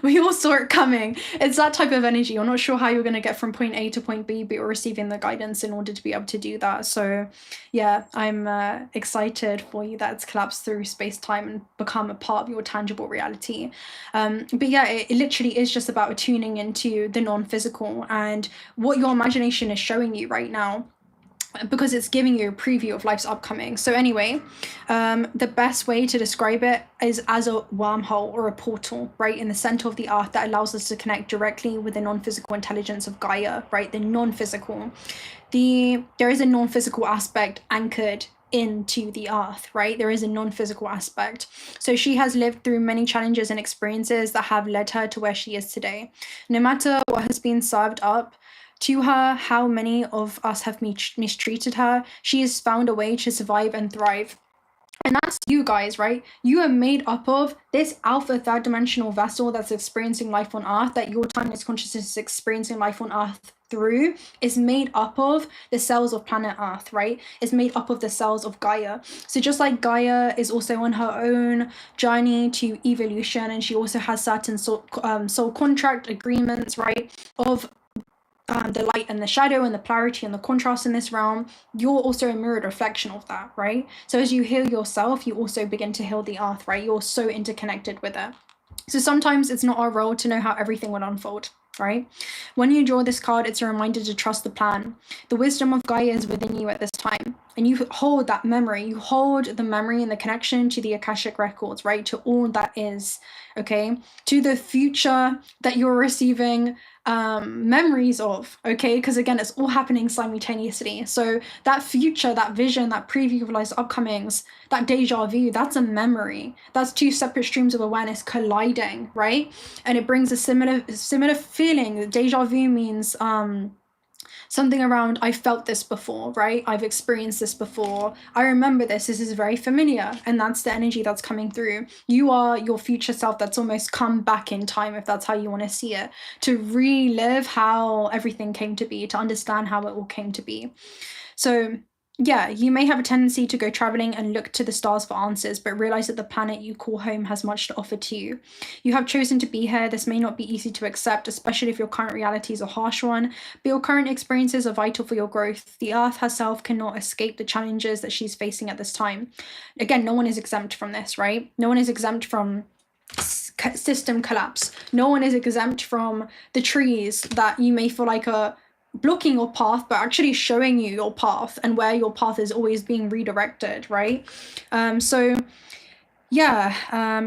We all saw it coming. It's that type of energy. You're not sure how you're going to get from point A to point B, but you're receiving the guidance in order to be able to do that. So yeah, I'm excited for you that it's collapsed through space-time and become a part of your tangible reality. But yeah, it literally is just about tuning into the non-physical and what your imagination is showing you right now, because it's giving you a preview of life's upcoming. So anyway, the best way to describe it is as a wormhole or a portal, right, in the center of the earth that allows us to connect directly with the non-physical intelligence of Gaia, right, the non-physical. There is a non-physical aspect anchored into the earth, right? There is a non-physical aspect. So she has lived through many challenges and experiences that have led her to where she is today. No matter what has been served up to her, how many of us have mistreated her, she has found a way to survive and thrive. And that's you guys, right? You are made up of this alpha third dimensional vessel that's experiencing life on earth, that your timeless consciousness is experiencing life on earth through, is made up of the cells of planet Earth, right? Is made up of the cells of Gaia. So just like Gaia is also on her own journey to evolution, and she also has certain soul contract agreements, right, of the light and the shadow and the polarity and the contrast in this realm, you're also a mirrored reflection of that, right? So as you heal yourself, you also begin to heal the earth, right? You're so interconnected with it. So sometimes it's not our role to know how everything will unfold, right? When you draw this card, it's a reminder to trust the plan. The wisdom of Gaia is within you at this time, and you hold that memory. You hold the memory and the connection to the Akashic records, right? To all that is, okay? To the future that you're receiving memories of, okay? Because again, it's all happening simultaneously. So that future, that vision, that preview of life's upcomings, that deja vu, that's a memory. That's two separate streams of awareness colliding, right? And it brings a similar feeling. Deja vu means something around, I felt this before, right? I've experienced this before. I remember this. This is very familiar. And that's the energy that's coming through. You are your future self that's almost come back in time, if that's how you want to see it, to relive how everything came to be, to understand how it all came to be. So yeah, you may have a tendency to go traveling and look to the stars for answers, but realize that the planet you call home has much to offer to you. You have chosen to be here. This may not be easy to accept, especially if your current reality is a harsh one, but your current experiences are vital for your growth. The earth herself cannot escape the challenges that she's facing at this time. Again, no one is exempt from this, right? No one is exempt from system collapse. No one is exempt from the trees that you may feel like are blocking your path, but actually showing you your path and where your path is always being redirected, right? So yeah,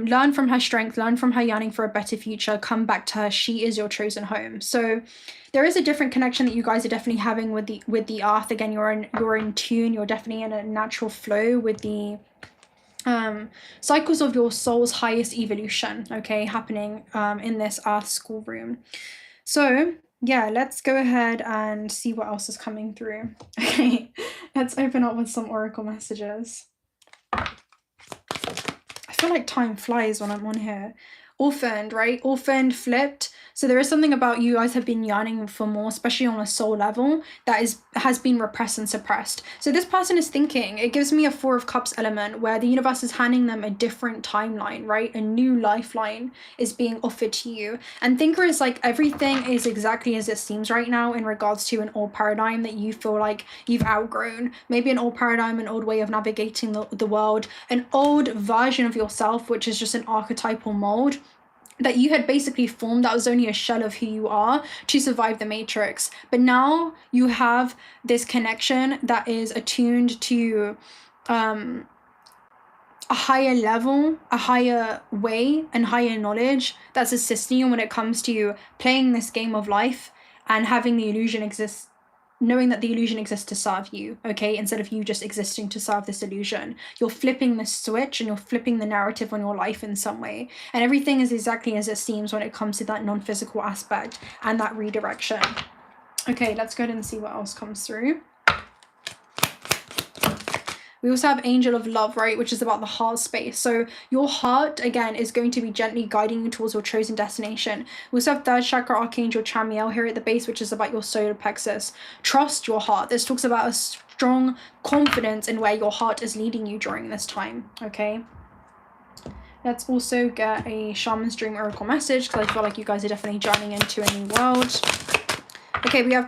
learn from her strength, learn from her yearning for a better future, come back to her. She is your chosen home. So there is a different connection that you guys are definitely having with the earth. Again, you're in tune, you're definitely in a natural flow with the cycles of your soul's highest evolution, okay, happening in this earth school room. So yeah, let's go ahead and see what else is coming through. Okay, let's open up with some oracle messages. I feel like time flies when I'm on here. Orphaned, right? Orphaned, flipped. So there is something about you guys have been yearning for more, especially on a soul level, that has been repressed and suppressed. So this person is thinking, it gives me a Four of Cups element where the universe is handing them a different timeline, right? A new lifeline is being offered to you. And thinker is like, everything is exactly as it seems right now in regards to an old paradigm that you feel like you've outgrown. Maybe an old paradigm, an old way of navigating the world, an old version of yourself, which is just an archetypal mold that you had basically formed that was only a shell of who you are to survive the matrix. But now you have this connection that is attuned to a higher level, a higher way, and higher knowledge that's assisting you when it comes to playing this game of life and having the illusion exist, knowing that the illusion exists to serve you, okay, instead of you just existing to serve this illusion. You're flipping the switch and you're flipping the narrative on your life in some way. And everything is exactly as it seems when it comes to that non-physical aspect and that redirection. Okay, let's go ahead and see what else comes through. We also have Angel of Love, right, which is about the heart space. So your heart, again, is going to be gently guiding you towards your chosen destination. We also have third chakra Archangel Chamuel here at the base, which is about your solar plexus. Trust your heart. This talks about a strong confidence in where your heart is leading you during this time, okay? Let's also get a Shaman's Dream Oracle message, because I feel like you guys are definitely joining into a new world. Okay, we have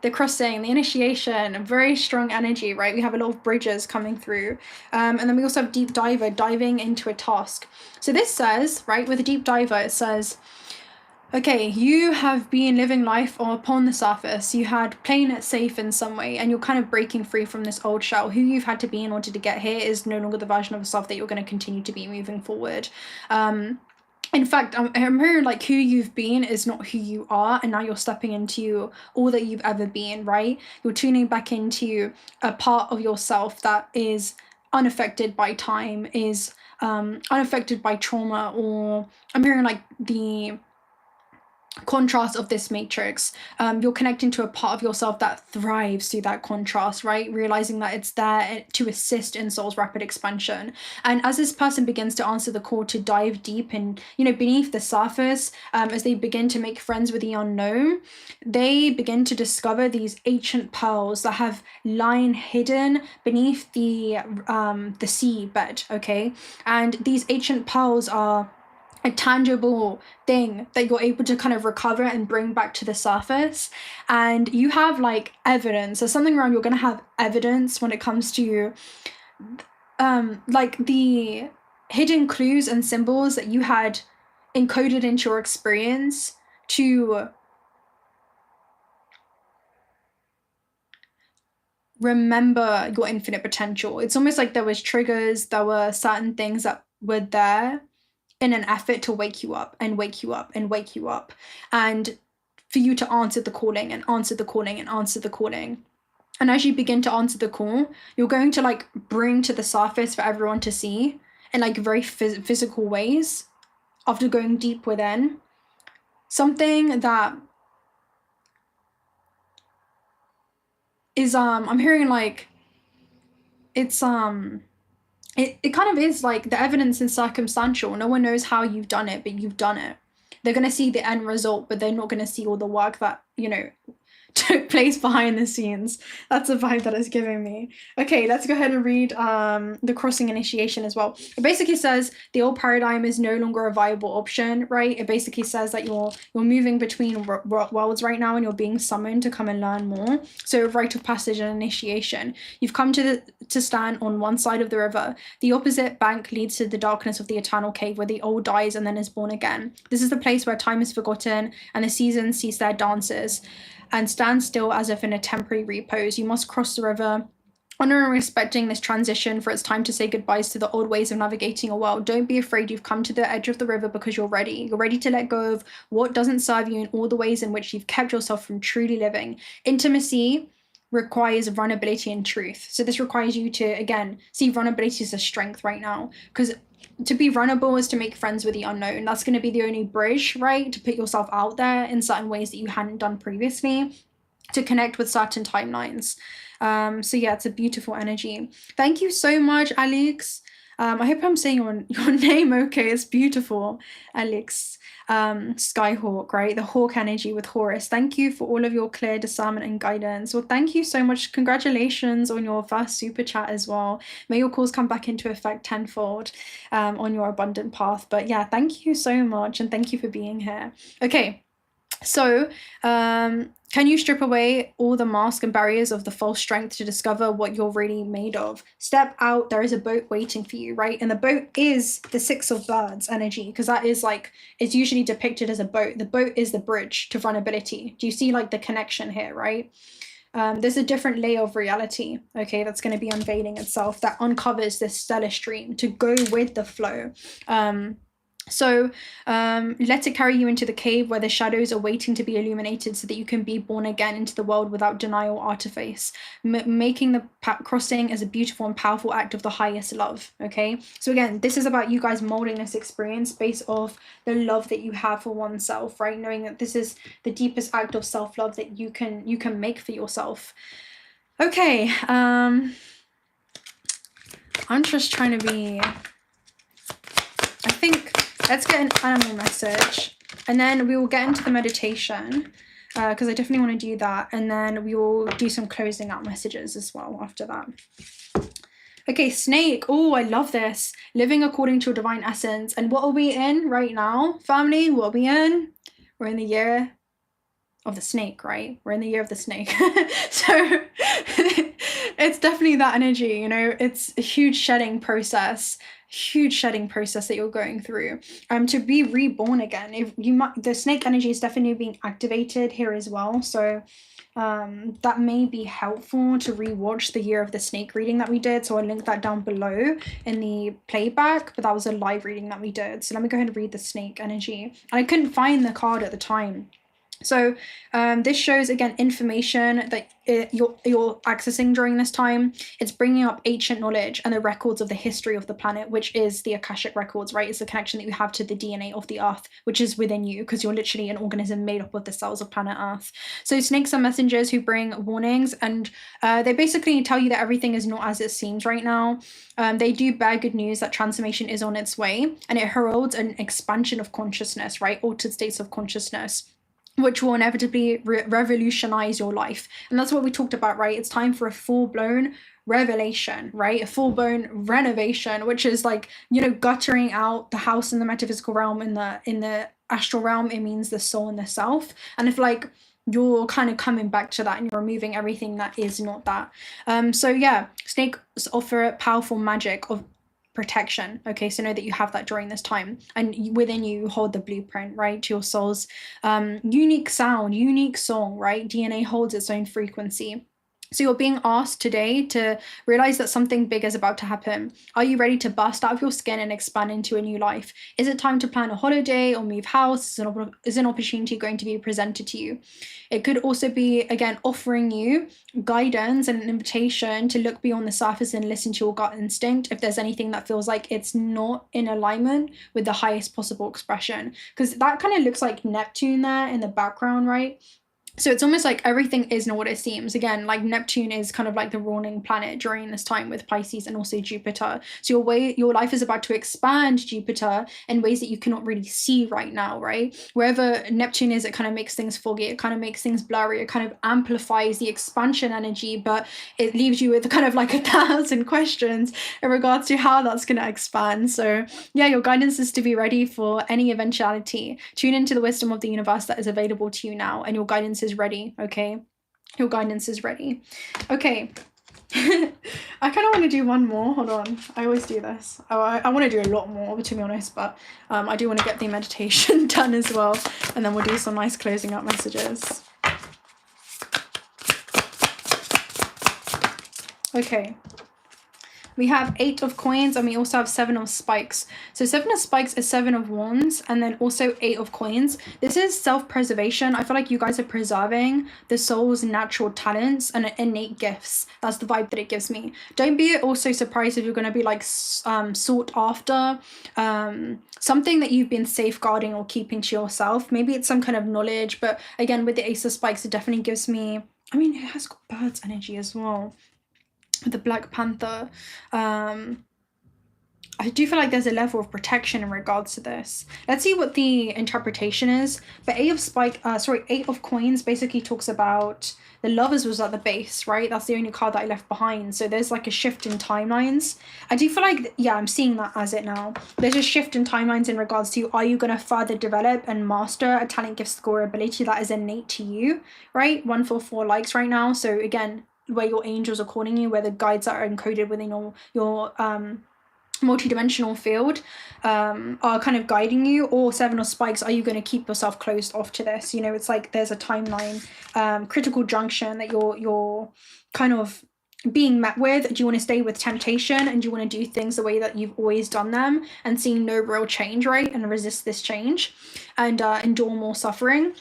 the crossing, the initiation, very strong energy, right? We have a lot of bridges coming through. And then we also have deep diver, diving into a task. So this says, right, with a deep diver, it says, okay, you have been living life upon the surface. You had playing it safe in some way, and you're kind of breaking free from this old shell. Who you've had to be in order to get here is no longer the version of yourself that you're going to continue to be moving forward. In fact, I'm hearing like who you've been is not who you are, and now you're stepping into all that you've ever been, right? You're tuning back into a part of yourself that is unaffected by time, is unaffected by trauma, or I'm hearing like the contrast of this matrix. You're connecting to a part of yourself that thrives through that contrast, right? Realizing that it's there to assist in soul's rapid expansion. And as this person begins to answer the call to dive deep and, you know, beneath the surface, as they begin to make friends with the unknown, they begin to discover these ancient pearls that have lying hidden beneath the seabed, okay? And these ancient pearls are a tangible thing that you're able to kind of recover and bring back to the surface. And you have like evidence. There's something around, you're going to have evidence when it comes to like the hidden clues and symbols that you had encoded into your experience to remember your infinite potential. It's almost like there was triggers, there were certain things that were there in an effort to wake you up and wake you up and wake you up, and for you to answer the calling and answer the calling and answer the calling. And as you begin to answer the call, you're going to like bring to the surface for everyone to see in like very physical ways, after going deep within, something that is I'm hearing like it's It kind of is like the evidence is circumstantial. No one knows how you've done it, but you've done it. They're going to see the end result, but they're not going to see all the work that, you know, took place behind the scenes. That's a vibe that it's giving me. Okay, let's go ahead and read the crossing initiation as well. It basically says the old paradigm is no longer a viable option, right? It basically says that you're moving between worlds right now, and you're being summoned to come and learn more. So rite of passage and initiation. You've come to stand on one side of the river. The opposite bank leads to the darkness of the eternal cave, where the old dies and then is born again. This is the place where time is forgotten and the seasons cease their dances. and stand still as if in a temporary repose. You must cross the river, honoring and respecting this transition, for it's time to say goodbyes to the old ways of navigating a world. Don't be afraid. You've come to the edge of the river because you're ready. You're ready to let go of what doesn't serve you in all the ways in which you've kept yourself from truly living. Intimacy requires vulnerability and truth. So this requires you to, again, see vulnerability as a strength right now, because to be vulnerable is to make friends with the unknown. That's going to be the only bridge, right? To put yourself out there in certain ways that you hadn't done previously, to connect with certain timelines. So yeah, it's a beautiful energy. Thank you so much, Alex. I hope I'm saying your name okay. It's beautiful, Alex. Skyhawk, right? The hawk energy with Horus. Thank you for all of your clear discernment and guidance. Well, thank you so much. Congratulations on your first super chat as well. May your calls come back into effect tenfold on your abundant path. But yeah, thank you so much, and thank you for being here. Okay. So, can you strip away all the mask and barriers of the false strength to discover what you're really made of? Step out. There is a boat waiting for you, right? And the boat is the Six of Birds energy, because that is like, it's usually depicted as a boat. The boat is the bridge to vulnerability. Do you see like the connection here, right? There's a different layer of reality, okay, that's going to be unveiling itself, that uncovers this stellar stream to go with the flow. So let it carry you into the cave where the shadows are waiting to be illuminated so that you can be born again into the world without denial or artifice, making the crossing as a beautiful and powerful act of the highest love. Okay, so again, this is about you guys molding this experience based off the love that you have for oneself, right? Knowing that this is the deepest act of self-love that you can make for yourself. Okay, I'm just trying to be, I think, let's get an animal message, and then we will get into the meditation, because I definitely want to do that, and then we will do some closing out messages as well after that. Okay, snake. Oh, I love this. Living according to your divine essence. And what are we in right now, family? What are we in? We're in the year of the snake, right? We're in the year of the snake. So it's definitely that energy, you know, it's a huge shedding process that you're going through, to be reborn again. If you might, the snake energy is definitely being activated here as well, so that may be helpful to rewatch the year of the snake reading that we did. So I'll link that down below in the playback, but that was a live reading that we did. So let me go ahead and read the snake energy, and I couldn't find the card at the time. So this shows, again, information that you're accessing during this time. It's bringing up ancient knowledge and the records of the history of the planet, which is the Akashic records, right? It's the connection that you have to the DNA of the earth, which is within you, because you're literally an organism made up of the cells of planet earth. So snakes are messengers who bring warnings, and they basically tell you that everything is not as it seems right now. They do bear good news that transformation is on its way, and it heralds an expansion of consciousness, right? Altered states of consciousness, which will inevitably revolutionize your life. And that's what we talked about, right? It's time for a full-blown revelation, right? A full-blown renovation, which is like, you know, guttering out the house in the metaphysical realm. In the astral realm, it means the soul and the self. And if like you're kind of coming back to that and you're removing everything that is not that. So yeah, snakes offer powerful magic of protection. Okay, so know that you have that during this time, and within you hold the blueprint, right, to your soul's unique sound, unique song, right? DNA holds its own frequency. So you're being asked today to realize that something big is about to happen. Are you ready to burst out of your skin and expand into a new life? Is it time to plan a holiday or move house? Is an opportunity going to be presented to you? It could also be, again, offering you guidance and an invitation to look beyond the surface and listen to your gut instinct if there's anything that feels like it's not in alignment with the highest possible expression. Because that kind of looks like Neptune there in the background, right? So it's almost like everything is not what it seems. Again, like Neptune is kind of like the ruling planet during this time with Pisces and also Jupiter. So your life is about to expand, Jupiter, in ways that you cannot really see right now, right? Wherever Neptune is, it kind of makes things foggy. It kind of makes things blurry. It kind of amplifies the expansion energy, but it leaves you with kind of like 1,000 questions in regards to how that's going to expand. So yeah, your guidance is to be ready for any eventuality. Tune into the wisdom of the universe that is available to you now, and your guidance is ready. Okay, your guidance is ready. Okay. I kind of want to do one more. Hold on, I always do this. I want to do a lot more, to be honest, but I do want to get the meditation done as well, and then we'll do some nice closing up messages. Okay. We have 8 of coins and we also have 7 of spikes. So 7 of spikes is 7 of wands and then also 8 of coins. This is self-preservation. I feel like you guys are preserving the soul's natural talents and innate gifts. That's the vibe that it gives me. Don't be also surprised if you're going to be like sought after, something that you've been safeguarding or keeping to yourself. Maybe it's some kind of knowledge, but again, with the Ace of Spikes, it definitely gives me, I mean, it has got birds energy as well. The Black Panther. I do feel like there's a level of protection in regards to this. Let's see what the interpretation is. But Eight of Coins basically talks about the Lovers was at the base, right? That's the only card that I left behind. So there's like a shift in timelines. I do feel like, yeah, I'm seeing that as it now. There's a shift in timelines in regards to, are you going to further develop and master a talent, gift, skill, or ability that is innate to you, right? 144 likes right now. So again, where your angels are calling you, where the guides that are encoded within your multi-dimensional field are kind of guiding you. Or 7 of Spikes, are you going to keep yourself closed off to this? You know, it's like there's a timeline, critical junction that you're kind of being met with. Do you want to stay with temptation and do you want to do things the way that you've always done them and seeing no real change, right? And resist this change and endure more suffering?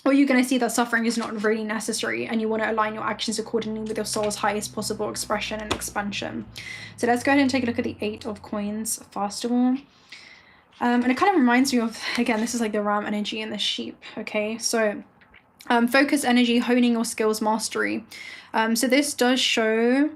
Or you're going to see that suffering is not really necessary and you want to align your actions accordingly with your soul's highest possible expression and expansion. So let's go ahead and take a look at the 8 of Coins first of all. And it kind of reminds me of, again, this is like the ram energy and the sheep, okay? So focus energy, honing your skills, mastery. So this does show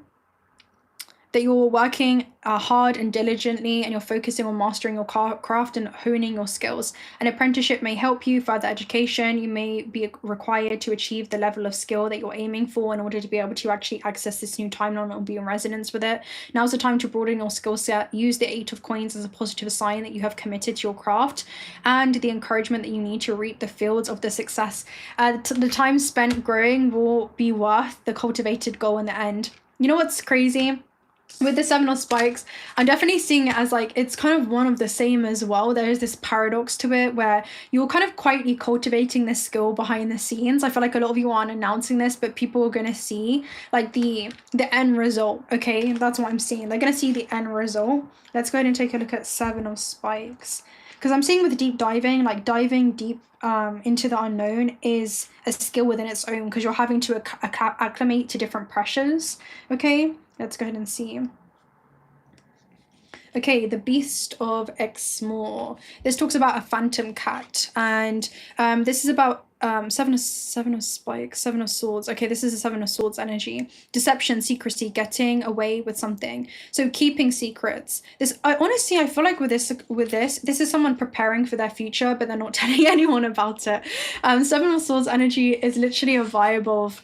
that you're working hard and diligently and you're focusing on mastering your craft and honing your skills. An apprenticeship may help you further education. You may be required to achieve the level of skill that you're aiming for in order to be able to actually access this new timeline or be in resonance with it. Now's the time to broaden your skill set. Use the 8 of Coins as a positive sign that you have committed to your craft and the encouragement that you need to reap the fields of the success. The time spent growing will be worth the cultivated goal in the end. You know what's crazy? With the 7 of Spikes, I'm definitely seeing it as like, it's kind of one of the same as well. There's this paradox to it where you're kind of quietly cultivating this skill behind the scenes. I feel like a lot of you aren't announcing this, but people are going to see like the end result. Okay, that's what I'm seeing. They're going to see the end result. Let's go ahead and take a look at 7 of Spikes. Because I'm seeing with deep diving, like diving deep into the unknown is a skill within its own because you're having to acclimate to different pressures. Okay, let's go ahead and see. Okay, the Beast of Exmoor. This talks about a phantom cat, and this is about 7 of Spikes, 7 of Swords. Okay, this is a 7 of Swords energy. Deception, secrecy, getting away with something. So keeping secrets. This, honestly, I feel like with this is someone preparing for their future, but they're not telling anyone about it. 7 of Swords energy is literally a vibe of,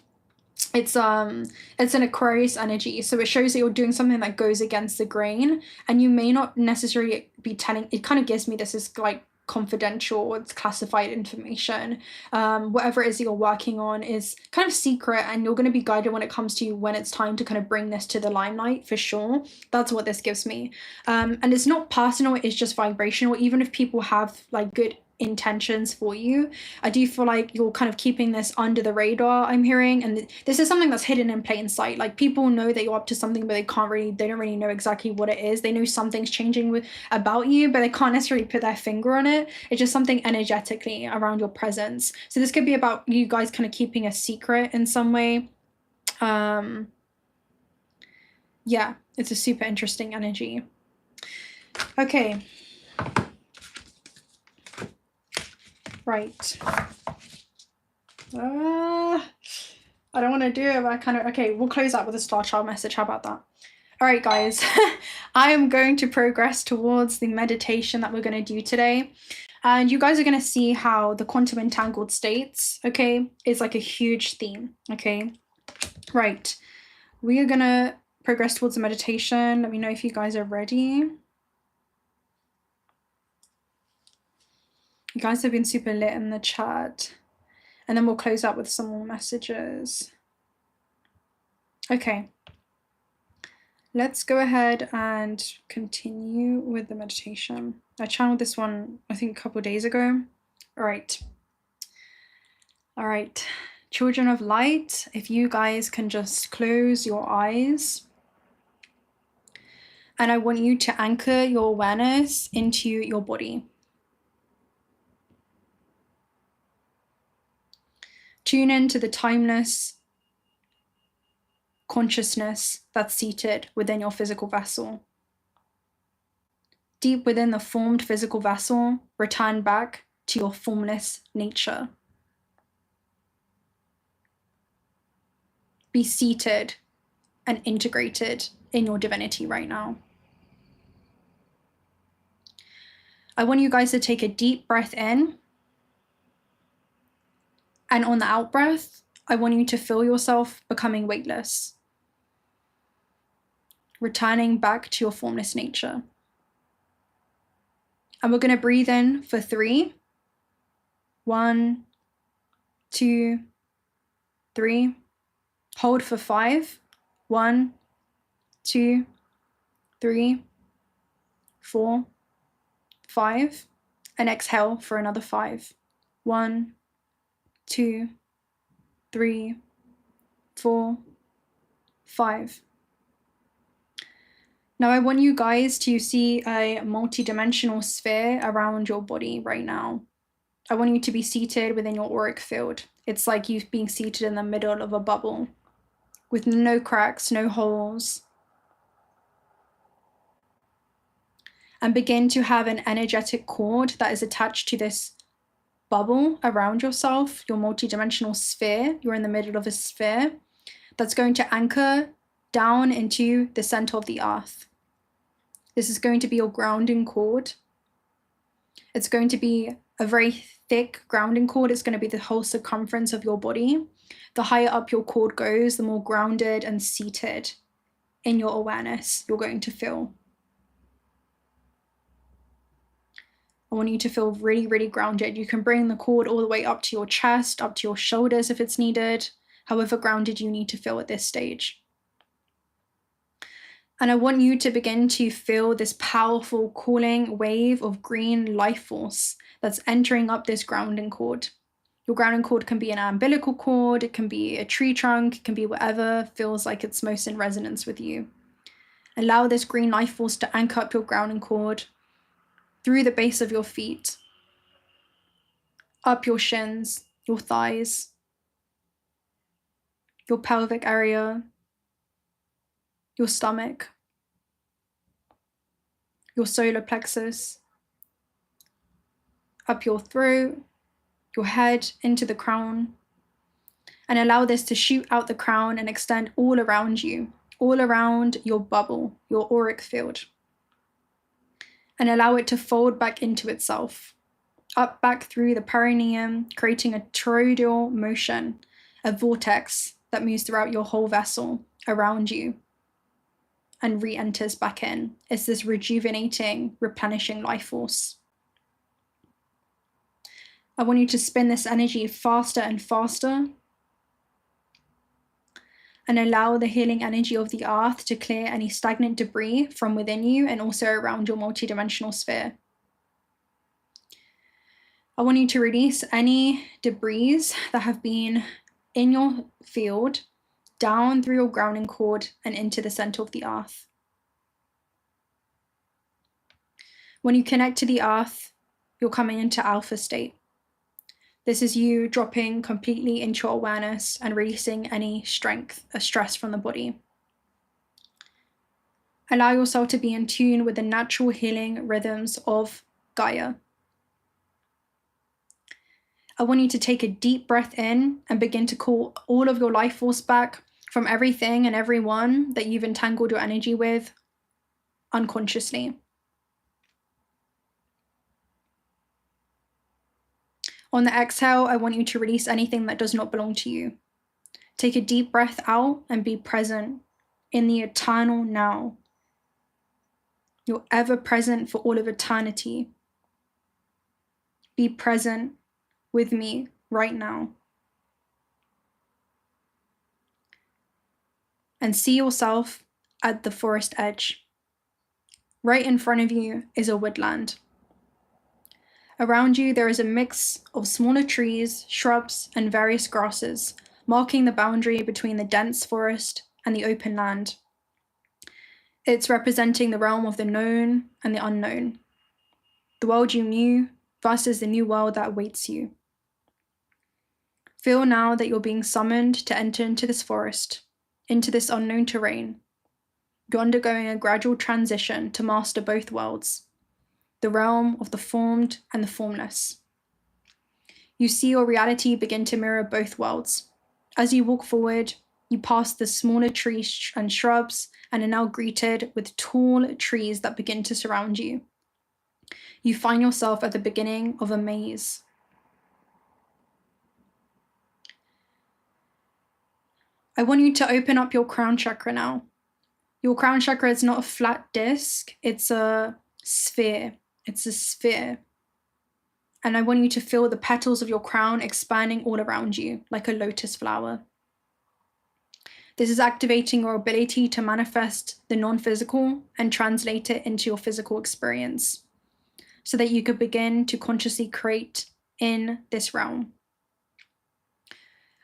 it's an Aquarius energy, so it shows that you're doing something that goes against the grain and you may not necessarily be telling. It kind of gives me this is like confidential, it's classified information. Whatever it is that you're working on is kind of secret and you're going to be guided when it comes to when it's time to kind of bring this to the limelight, for sure. That's what this gives me. And it's not personal, it's just vibrational. Even if people have like good intentions for you, I do feel like you're kind of keeping this under the radar, I'm hearing, and this is something that's hidden in plain sight. Like people know that you're up to something, but they don't really know exactly what it is. They know something's changing about you, but they can't necessarily put their finger on it. It's just something energetically around your presence. So this could be about you guys kind of keeping a secret in some way. Yeah, it's a super interesting energy. Okay. Right. I don't want to do it, but I kind of, okay, we'll close out with a star child message. How about that? All right, guys, I am going to progress towards the meditation that we're going to do today. And you guys are going to see how the quantum entangled states, okay, is like a huge theme, okay? Right. We are going to progress towards the meditation. Let me know if you guys are ready. You guys have been super lit in the chat. And then we'll close out with some more messages. Okay. Let's go ahead and continue with the meditation. I channeled this one, I think, a couple of days ago. All right. All right. Children of light, if you guys can just close your eyes. And I want you to anchor your awareness into your body. Tune into the timeless consciousness that's seated within your physical vessel. Deep within the formed physical vessel, return back to your formless nature. Be seated and integrated in your divinity right now. I want you guys to take a deep breath in. And on the out breath, I want you to feel yourself becoming weightless, returning back to your formless nature. And we're going to breathe in for 3. 1, 2, 3. Hold for 5. 1, 2, 3, 4, 5. And exhale for another 5. 1, 2, 3, 4, 5. Now I want you guys to see a multi-dimensional sphere around your body right now. I want you to be seated within your auric field. It's like you being seated in the middle of a bubble with no cracks, no holes. And begin to have an energetic cord that is attached to this bubble around yourself, your multi-dimensional sphere. You're in the middle of a sphere that's going to anchor down into the center of the earth. This is going to be your grounding cord. It's going to be a very thick grounding cord. It's going to be the whole circumference of your body. The higher up your cord goes, the more grounded and seated in your awareness you're going to feel. I want you to feel really, really grounded. You can bring the cord all the way up to your chest, up to your shoulders if it's needed, however grounded you need to feel at this stage. And I want you to begin to feel this powerful cooling wave of green life force that's entering up this grounding cord. Your grounding cord can be an umbilical cord, it can be a tree trunk, it can be whatever feels like it's most in resonance with you. Allow this green life force to anchor up your grounding cord through the base of your feet, up your shins, your thighs, your pelvic area, your stomach, your solar plexus, up your throat, your head into the crown, and allow this to shoot out the crown and extend all around you, all around your bubble, your auric field, and allow it to fold back into itself, up back through the perineum, creating a toroidal motion, a vortex that moves throughout your whole vessel around you and re-enters back in. It's this rejuvenating, replenishing life force. I want you to spin this energy faster and faster and allow the healing energy of the earth to clear any stagnant debris from within you and also around your multidimensional sphere. I want you to release any debris that have been in your field down through your grounding cord and into the center of the earth. When you connect to the earth, you're coming into alpha state. This is you dropping completely into your awareness and releasing any stress from the body. Allow yourself to be in tune with the natural healing rhythms of Gaia. I want you to take a deep breath in and begin to call all of your life force back from everything and everyone that you've entangled your energy with unconsciously. On the exhale, I want you to release anything that does not belong to you. Take a deep breath out and be present in the eternal now. You're ever present for all of eternity. Be present with me right now. And see yourself at the forest edge. Right in front of you is a woodland. Around you, there is a mix of smaller trees, shrubs, and various grasses, marking the boundary between the dense forest and the open land. It's representing the realm of the known and the unknown. The world you knew versus the new world that awaits you. Feel now that you're being summoned to enter into this forest, into this unknown terrain. You're undergoing a gradual transition to master both worlds, the realm of the formed and the formless. You see your reality begin to mirror both worlds. As you walk forward, you pass the smaller trees and shrubs and are now greeted with tall trees that begin to surround you. You find yourself at the beginning of a maze. I want you to open up your crown chakra now. Your crown chakra is not a flat disc, it's a sphere. It's a sphere. And I want you to feel the petals of your crown expanding all around you, like a lotus flower. This is activating your ability to manifest the non-physical and translate it into your physical experience, so that you could begin to consciously create in this realm.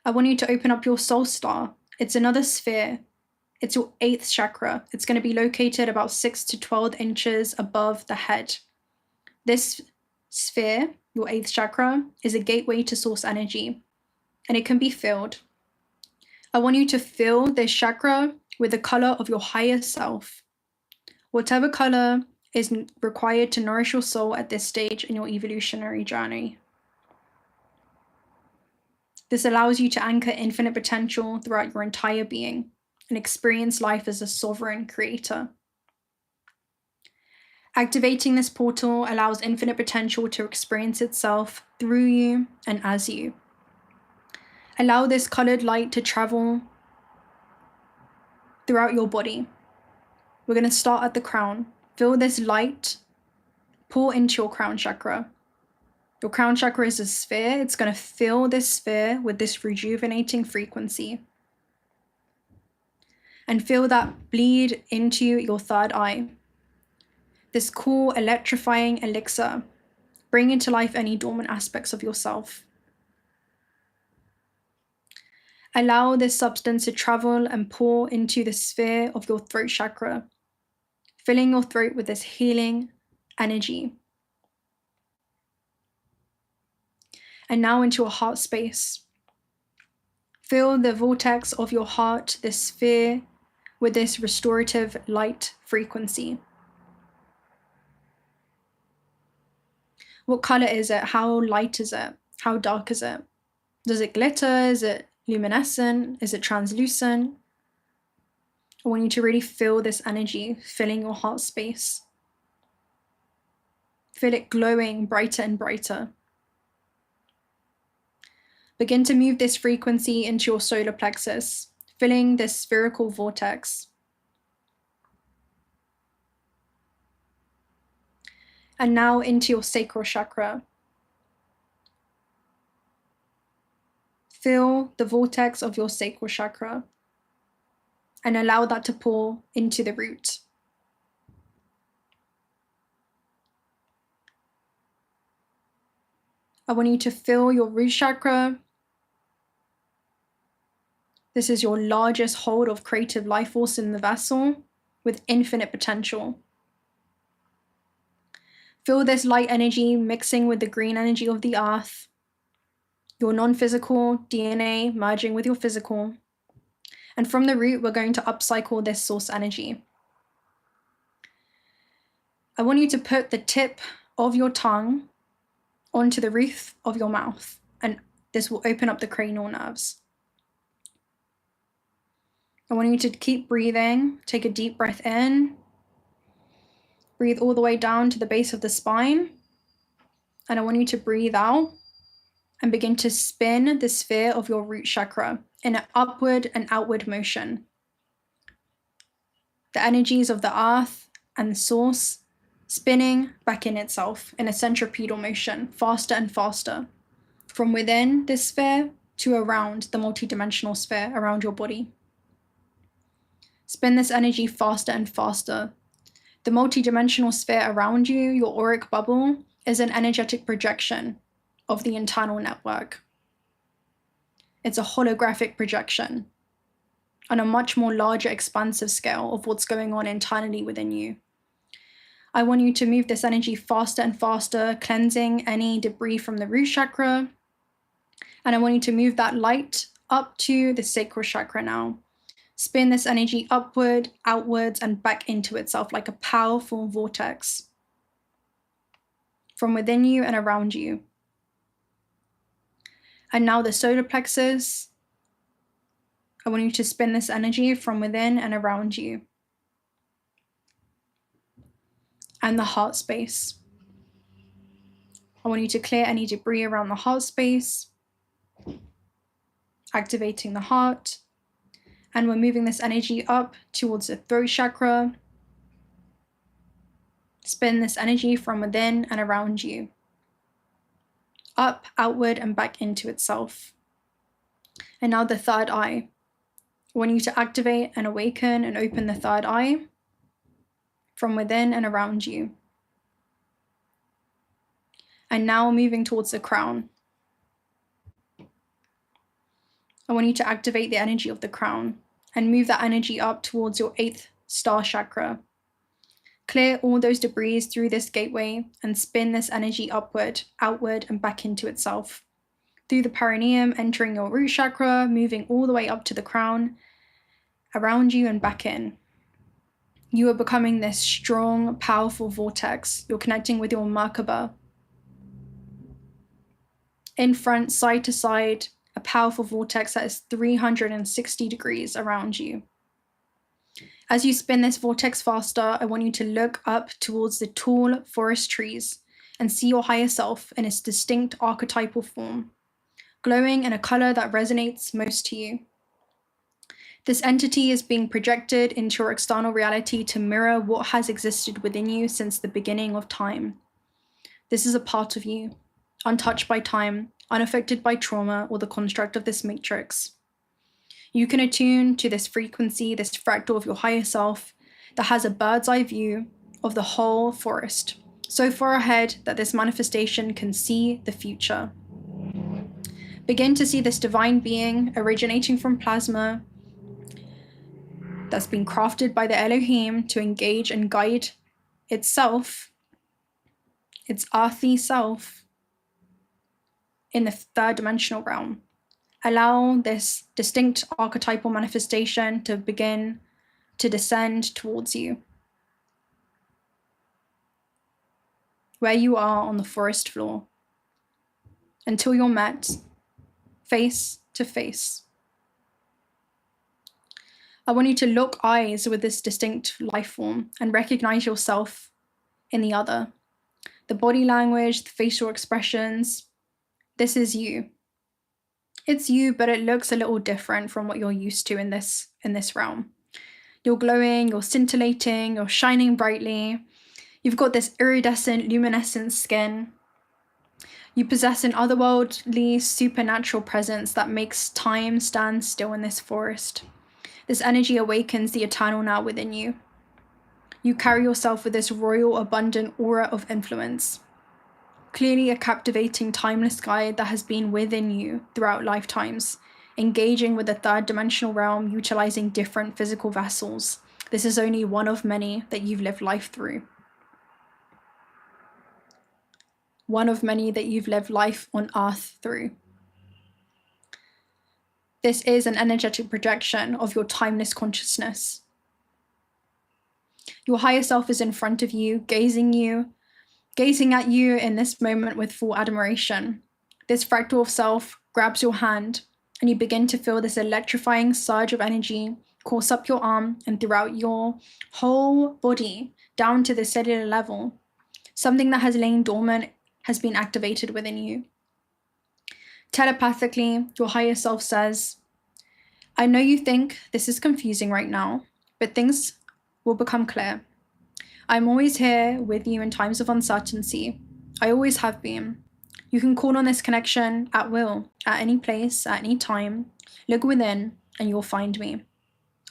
I want you to open up your soul star. It's another sphere. It's your 8th chakra. It's going to be located about 6 to 12 inches above the head. This sphere, your 8th chakra, is a gateway to source energy, and it can be filled. I want you to fill this chakra with the color of your higher self. Whatever color is required to nourish your soul at this stage in your evolutionary journey. This allows you to anchor infinite potential throughout your entire being and experience life as a sovereign creator. Activating this portal allows infinite potential to experience itself through you and as you. Allow this colored light to travel throughout your body. We're going to start at the crown. Feel this light pour into your crown chakra. Your crown chakra is a sphere. It's going to fill this sphere with this rejuvenating frequency. And feel that bleed into your third eye. This cool, electrifying elixir. Bring into life any dormant aspects of yourself. Allow this substance to travel and pour into the sphere of your throat chakra, filling your throat with this healing energy. And now into your heart space. Fill the vortex of your heart, this sphere, with this restorative light frequency. What color is it? How light is it? How dark is it? Does it glitter? Is it luminescent? Is it translucent? I want you to really feel this energy filling your heart space. Feel it glowing brighter and brighter. Begin to move this frequency into your solar plexus, filling this spherical vortex. And now into your sacral chakra. Fill the vortex of your sacral chakra and allow that to pour into the root. I want you to fill your root chakra. This is your largest hold of creative life force in the vessel with infinite potential. Feel this light energy mixing with the green energy of the earth, your non-physical DNA merging with your physical. And from the root, we're going to upcycle this source energy. I want you to put the tip of your tongue onto the roof of your mouth, and this will open up the cranial nerves. I want you to keep breathing. Take a deep breath in. Breathe all the way down to the base of the spine. And I want you to breathe out and begin to spin the sphere of your root chakra in an upward and outward motion. The energies of the earth and the source spinning back in itself in a centripetal motion, faster and faster, from within this sphere to around the multidimensional sphere around your body. Spin this energy faster and faster. The multidimensional sphere around you, your auric bubble, is an energetic projection of the internal network. It's a holographic projection on a much more larger, expansive scale of what's going on internally within you. I want you to move this energy faster and faster, cleansing any debris from the root chakra. And I want you to move that light up to the sacral chakra now. Spin this energy upward, outwards, and back into itself like a powerful vortex from within you and around you. And now the solar plexus, I want you to spin this energy from within and around you. And the heart space. I want you to clear any debris around the heart space, activating the heart. And we're moving this energy up towards the throat chakra. Spin this energy from within and around you. Up, outward, and back into itself. And now the third eye. I want you to activate and awaken and open the third eye from within and around you. And now moving towards the crown. I want you to activate the energy of the crown and move that energy up towards your 8th star chakra. Clear all those debris through this gateway and spin this energy upward, outward, and back into itself. Through the perineum, entering your root chakra, moving all the way up to the crown, around you and back in. You are becoming this strong, powerful vortex. You're connecting with your Merkaba. In front, side to side, a powerful vortex that is 360 degrees around you. As you spin this vortex faster, I want you to look up towards the tall forest trees and see your higher self in its distinct archetypal form, glowing in a color that resonates most to you. This entity is being projected into your external reality to mirror what has existed within you since the beginning of time. This is a part of you, untouched by time, unaffected by trauma or the construct of this matrix. You can attune to this frequency, this fractal of your higher self that has a bird's eye view of the whole forest, so far ahead that this manifestation can see the future. Begin to see this divine being originating from plasma that's been crafted by the Elohim to engage and guide itself, its earthy self, in the third dimensional realm. Allow this distinct archetypal manifestation to begin to descend towards you, where you are on the forest floor, until you're met face to face. I want you to lock eyes with this distinct life form and recognize yourself in the other. The body language, the facial expressions, this is you. It's you, but it looks a little different from what you're used to in this realm. You're glowing, you're scintillating, you're shining brightly. You've got this iridescent, luminescent skin. You possess an otherworldly, supernatural presence that makes time stand still in this forest. This energy awakens the eternal now within you. You carry yourself with this royal, abundant aura of influence. Clearly a captivating, timeless guide that has been within you throughout lifetimes, engaging with the third dimensional realm, utilizing different physical vessels. This is only one of many that you've lived life through. One of many that you've lived life on Earth through. This is an energetic projection of your timeless consciousness. Your higher self is in front of you, gazing at you in this moment with full admiration. This fractal of self grabs your hand, and you begin to feel this electrifying surge of energy course up your arm and throughout your whole body, down to the cellular level. Something that has lain dormant has been activated within you. Telepathically, your higher self says, I know you think this is confusing right now, but things will become clear. I'm always here with you in times of uncertainty. I always have been. You can call on this connection at will, at any place, at any time. Look within and you'll find me.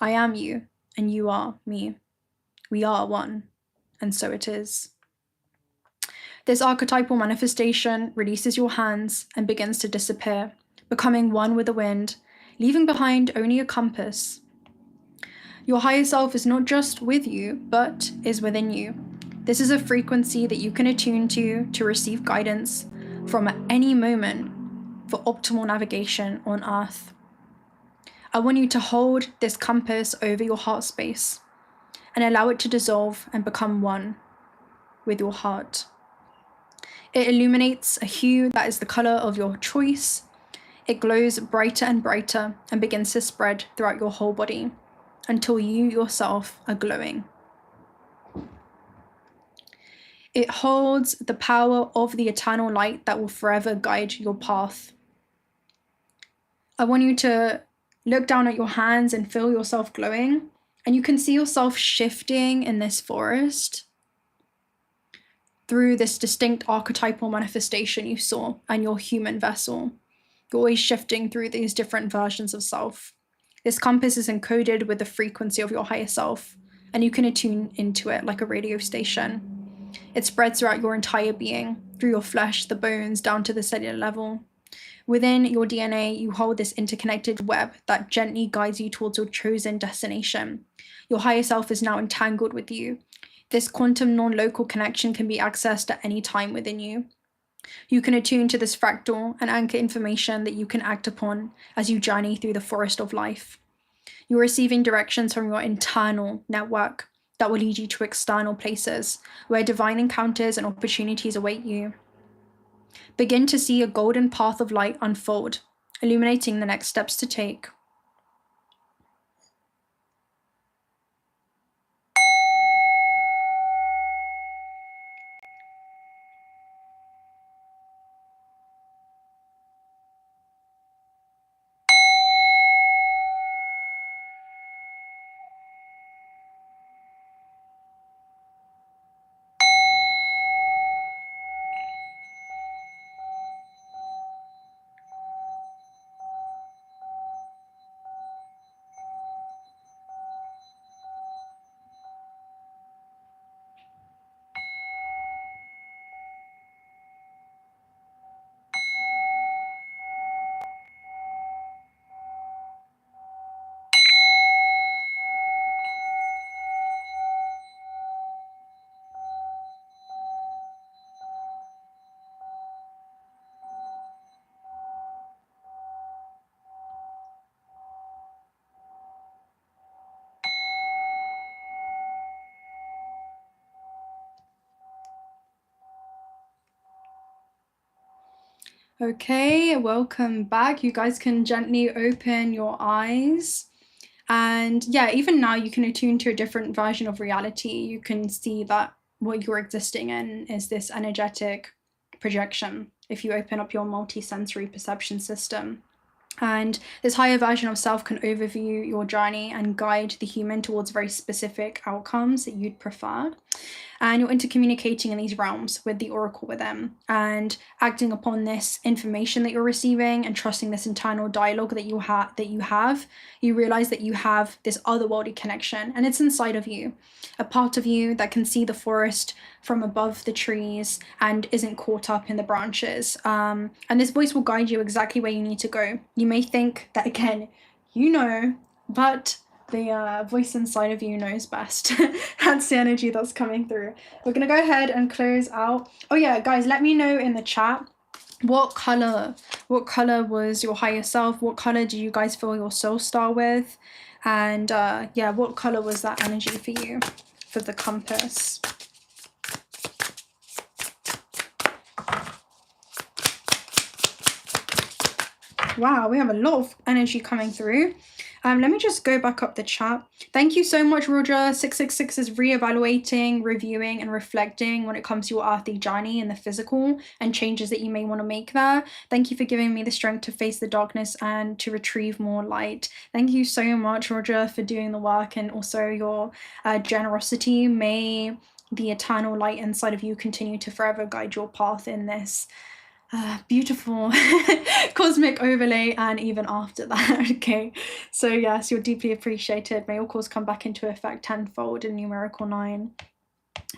I am you and you are me. We are one, and so it is. This archetypal manifestation releases your hands and begins to disappear, becoming one with the wind, leaving behind only a compass. Your higher self is not just with you, but is within you. This is a frequency that you can attune to receive guidance from at any moment for optimal navigation on Earth. I want you to hold this compass over your heart space and allow it to dissolve and become one with your heart. It illuminates a hue that is the color of your choice. It glows brighter and brighter and begins to spread throughout your whole body until you yourself are glowing. It holds the power of the eternal light that will forever guide your path. I want you to look down at your hands and feel yourself glowing, and you can see yourself shifting in this forest through this distinct archetypal manifestation you saw and your human vessel. You're always shifting through these different versions of self. This compass is encoded with the frequency of your higher self, and you can attune into it like a radio station. It spreads throughout your entire being, through your flesh, the bones, down to the cellular level. Within your DNA, you hold this interconnected web that gently guides you towards your chosen destination. Your higher self is now entangled with you. This quantum non-local connection can be accessed at any time within you. You can attune to this fractal and anchor information that you can act upon as you journey through the forest of life. You're receiving directions from your internal network that will lead you to external places where divine encounters and opportunities await you. Begin to see a golden path of light unfold, illuminating the next steps to take. Okay, welcome back. You guys can gently open your eyes. And yeah, even now you can attune to a different version of reality. You can see that what you're existing in is this energetic projection if you open up your multi-sensory perception system. And this higher version of self can overview your journey and guide the human towards very specific outcomes that you'd prefer. And you're intercommunicating in these realms with the oracle within and acting upon this information that you're receiving and trusting this internal dialogue that you have. You realize that you have this otherworldly connection, and it's inside of you, a part of you that can see the forest from above the trees and isn't caught up in the branches. And this voice will guide you exactly where you need to go. You may think that, again, but the voice inside of you knows best. That's the energy that's coming through. We're gonna go ahead and close out. Oh yeah, guys, let me know in the chat what color was your higher self. What color do you guys feel your soul star with? And yeah, what color was that energy for you for the compass? Wow, we have a lot of energy coming through. Let me just go back up the chat. Thank you so much, Roger. 666 is reevaluating, reviewing, and reflecting when it comes to your earthly journey and the physical and changes that you may want to make there. Thank you for giving me the strength to face the darkness and to retrieve more light. Thank you so much, Roger, for doing the work and also your generosity. May the eternal light inside of you continue to forever guide your path in this beautiful cosmic overlay and even after that. Okay, so yes, you're deeply appreciated. May your cause come back into effect tenfold in numerical 9.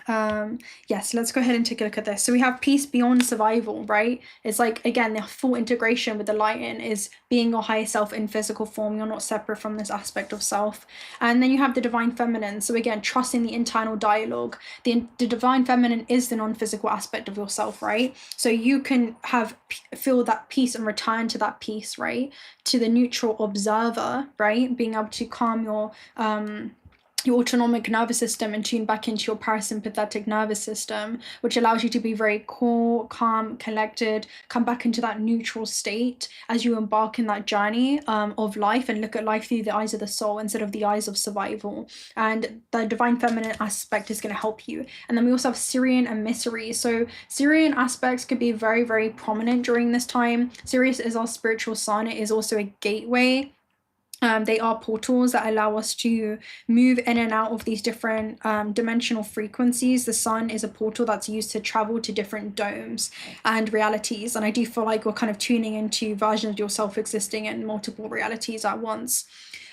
Yes, let's go ahead and take a look at this. So we have peace beyond survival, right? It's like, again, the full integration with the light in is being your higher self in physical form. You're not separate from this aspect of self. And then you have the divine feminine. So again, trusting the internal dialogue. The divine feminine is the non-physical aspect of yourself, right? So you can feel that peace and return to that peace, right? To the neutral observer, right? Being able to calm your autonomic nervous system and tune back into your parasympathetic nervous system, which allows you to be very cool, calm, collected, come back into that neutral state as you embark in that journey of life and look at life through the eyes of the soul instead of the eyes of survival. And the divine feminine aspect is going to help you. And then we also have Sirian and Mysteries. So Sirian aspects could be very, very prominent during this time. Sirius is our spiritual sun. It is also a gateway. They are portals that allow us to move in and out of these different dimensional frequencies. The sun is a portal that's used to travel to different domes and realities. And I do feel like we're kind of tuning into versions of yourself existing in multiple realities at once.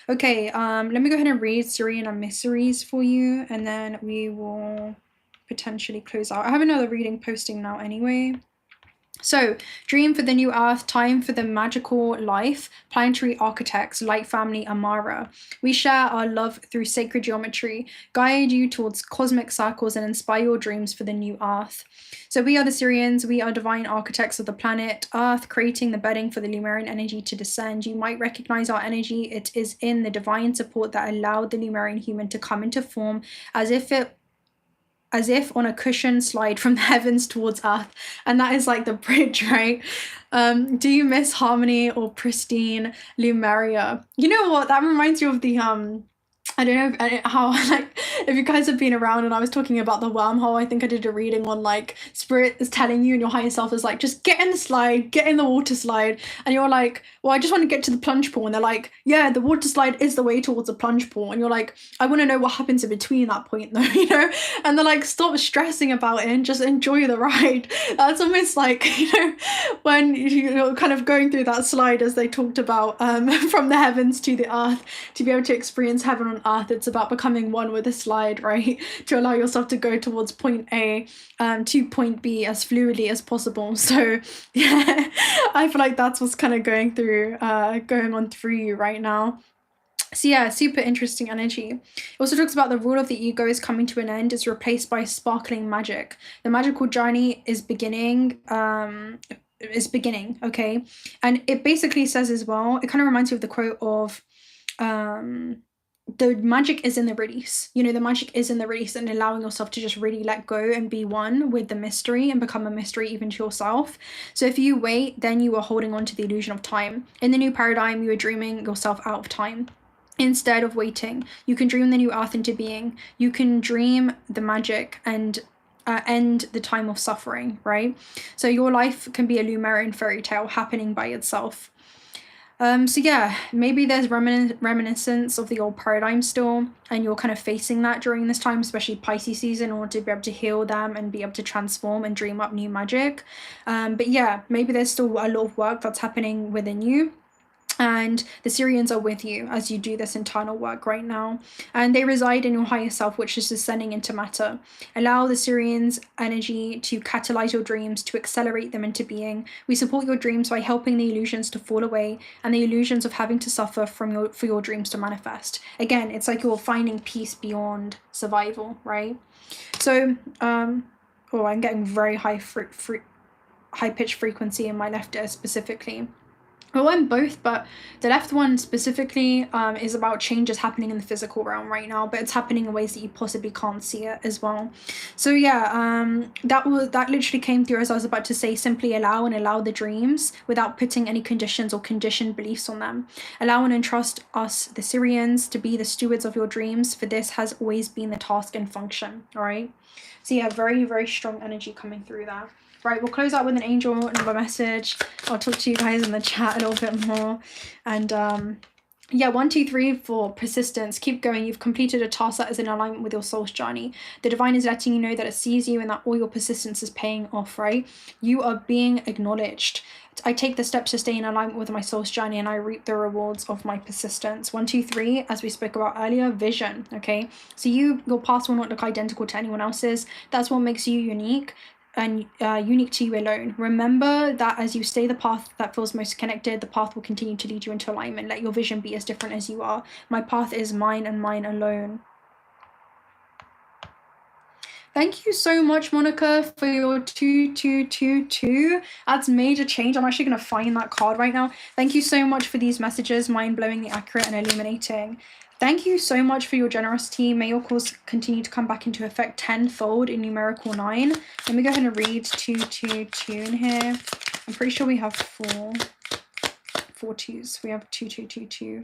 Okay, let me go ahead and read Sirian and Mysteries for you, and then we will potentially close out. I have another reading posting now anyway. So, dream for the new earth, time for the magical life, planetary architects, light family, Amara. We share our love through sacred geometry, guide you towards cosmic circles and inspire your dreams for the new earth. So we are the Sirians, we are divine architects of the planet Earth, creating the bedding for the Lemurian energy to descend. You might recognize our energy. It is in the divine support that allowed the Lemurian human to come into form as if on a cushion slide from the heavens towards earth. And that is like the bridge, right? Do you miss harmony or pristine Lemuria? You know what? That reminds you of the I don't know how, like, if you guys have been around and I was talking about the wormhole, I think I did a reading on, like, spirit is telling you and your higher self is like, just get in the slide, get in the water slide. And you're like, well, I just want to get to the plunge pool. And they're like, yeah, the water slide is the way towards the plunge pool. And you're like, I want to know what happens in between that point though, you know? And they're like, stop stressing about it and just enjoy the ride. That's almost like, you know, when you're kind of going through that slide as they talked about from the heavens to the earth, to be able to experience heaven on earth. It's about becoming one with the slide, right? To allow yourself to go towards point A to point B as fluidly as possible. So yeah, I feel like that's what's kind of going on through you right now. So yeah, super interesting energy. It also talks about the rule of the ego is coming to an end. It's replaced by sparkling magic. The magical journey is beginning. Okay? And it basically says as well, it kind of reminds me of the quote of the magic is in the release. You know, the magic is in the release and allowing yourself to just really let go and be one with the mystery and become a mystery even to yourself. So if you wait, then you are holding on to the illusion of time. In the new paradigm, you are dreaming yourself out of time. Instead of waiting, you can dream the new earth into being. You can dream the magic and end the time of suffering, right? So your life can be a Lemurian fairy tale happening by itself. So yeah, maybe there's reminiscence of the old paradigm still, and you're kind of facing that during this time, especially Pisces season, in order to be able to heal them and be able to transform and dream up new magic. But yeah, maybe there's still a lot of work that's happening within you. And the Sirians are with you as you do this internal work right now. And they reside in your higher self, which is descending into matter. Allow the Sirians' energy to catalyze your dreams, to accelerate them into being. We support your dreams by helping the illusions to fall away and the illusions of having to suffer for your dreams to manifest. Again, it's like you're finding peace beyond survival, right? So, I'm getting very high-pitched frequency in my left ear specifically. Well, I'm both, but the left one specifically is about changes happening in the physical realm right now, but it's happening in ways that you possibly can't see it as well. So yeah, that literally came through as I was about to say, simply allow the dreams without putting any conditions or conditioned beliefs on them. Allow and entrust us, the Sirians, to be the stewards of your dreams, for this has always been the task and function, all right? So yeah, very, very strong energy coming through there. Right, we'll close out with an angel number message. I'll talk to you guys in the chat a little bit more. And Yeah, 1, 2, 3 for persistence. Keep going. You've completed a task that is in alignment with your soul's journey. The divine is letting you know that it sees you and that all your persistence is paying off, right? You are being acknowledged. I take the steps to stay in alignment with my soul's journey and I reap the rewards of my persistence. 1, 2, 3, as we spoke about earlier, vision, okay? So your path will not look identical to anyone else's. That's what makes you unique and unique to you alone. Remember that as you stay the path that feels most connected, the path will continue to lead you into alignment. Let your vision be as different as you are. My path is mine and mine alone. Thank you so much, Monica, for your 2222. That's major change. I'm actually going to find that card right now. Thank you so much for these messages, mind-blowingly accurate and illuminating. Thank you so much for your generosity. May your cause continue to come back into effect tenfold in numerical 9. Let me go ahead and read 222 in here. I'm pretty sure we have four twos. We have 2222.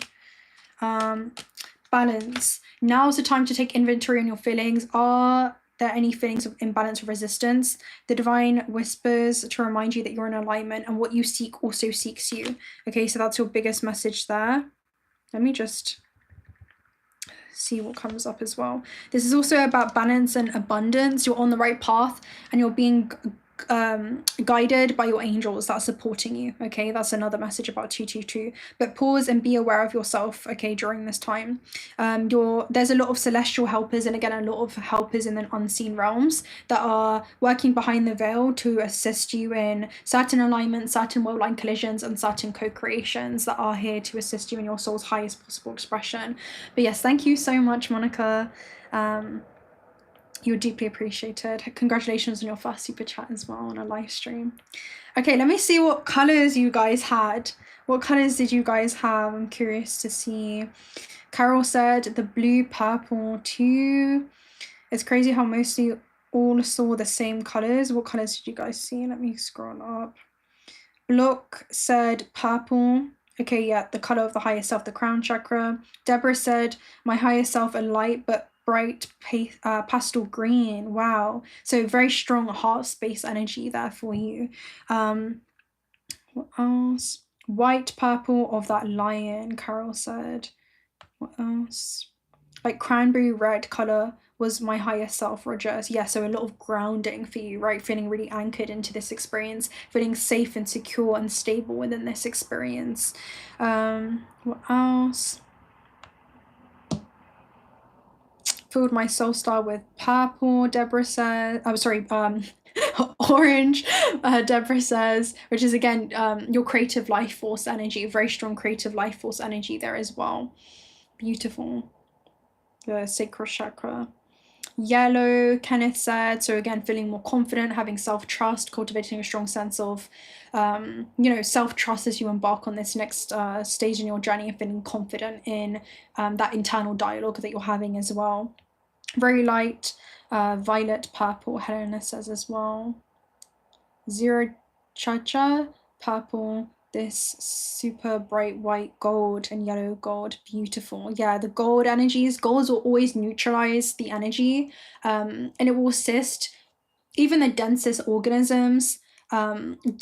Balance. Now is the time to take inventory on your feelings. Are there any feelings of imbalance or resistance? The divine whispers to remind you that you're in alignment and what you seek also seeks you. Okay, so that's your biggest message there. Let me just see what comes up as well. This is also about balance and abundance. You're on the right path and you're being guided by your angels that are supporting you. Okay, that's another message about 222. But pause and be aware of yourself, okay, during this time. There's a lot of celestial helpers and again a lot of helpers in the unseen realms that are working behind the veil to assist you in certain alignments, certain world line collisions, and certain co-creations that are here to assist you in your soul's highest possible expression. But yes, thank you so much, Monica. You're deeply appreciated. Congratulations on your first super chat as well on a live stream. Okay, let me see what colors you guys had. What colors did you guys have? I'm curious to see. Carol said the blue, purple too. It's crazy how mostly all saw the same colors. What colors did you guys see? Let me scroll up. Block said purple. Okay, yeah, the color of the higher self, the crown chakra. Deborah said my higher self a light but bright pastel green. Wow, so very strong heart space energy there for you. What else? White purple of that lion, Carol said. What else? Like cranberry red color was my higher self, Rogers. Yeah, so a lot of grounding for you, right? Feeling really anchored into this experience, feeling safe and secure and stable within this experience. What else? Filled my soul star with purple, Deborah says. I'm sorry, orange, Deborah says, which is again your creative life force energy, very strong creative life force energy there as well. Beautiful. The sacral chakra. Yellow, Kenneth said, so again feeling more confident, having self-trust, cultivating a strong sense of self-trust as you embark on this next stage in your journey, and feeling confident in that internal dialogue that you're having as well. Very light violet purple, Helena says as well. Zero Chacha purple, this super bright white gold and yellow gold. Beautiful. Yeah, the gold energies, golds will always neutralize the energy and it will assist even the densest organisms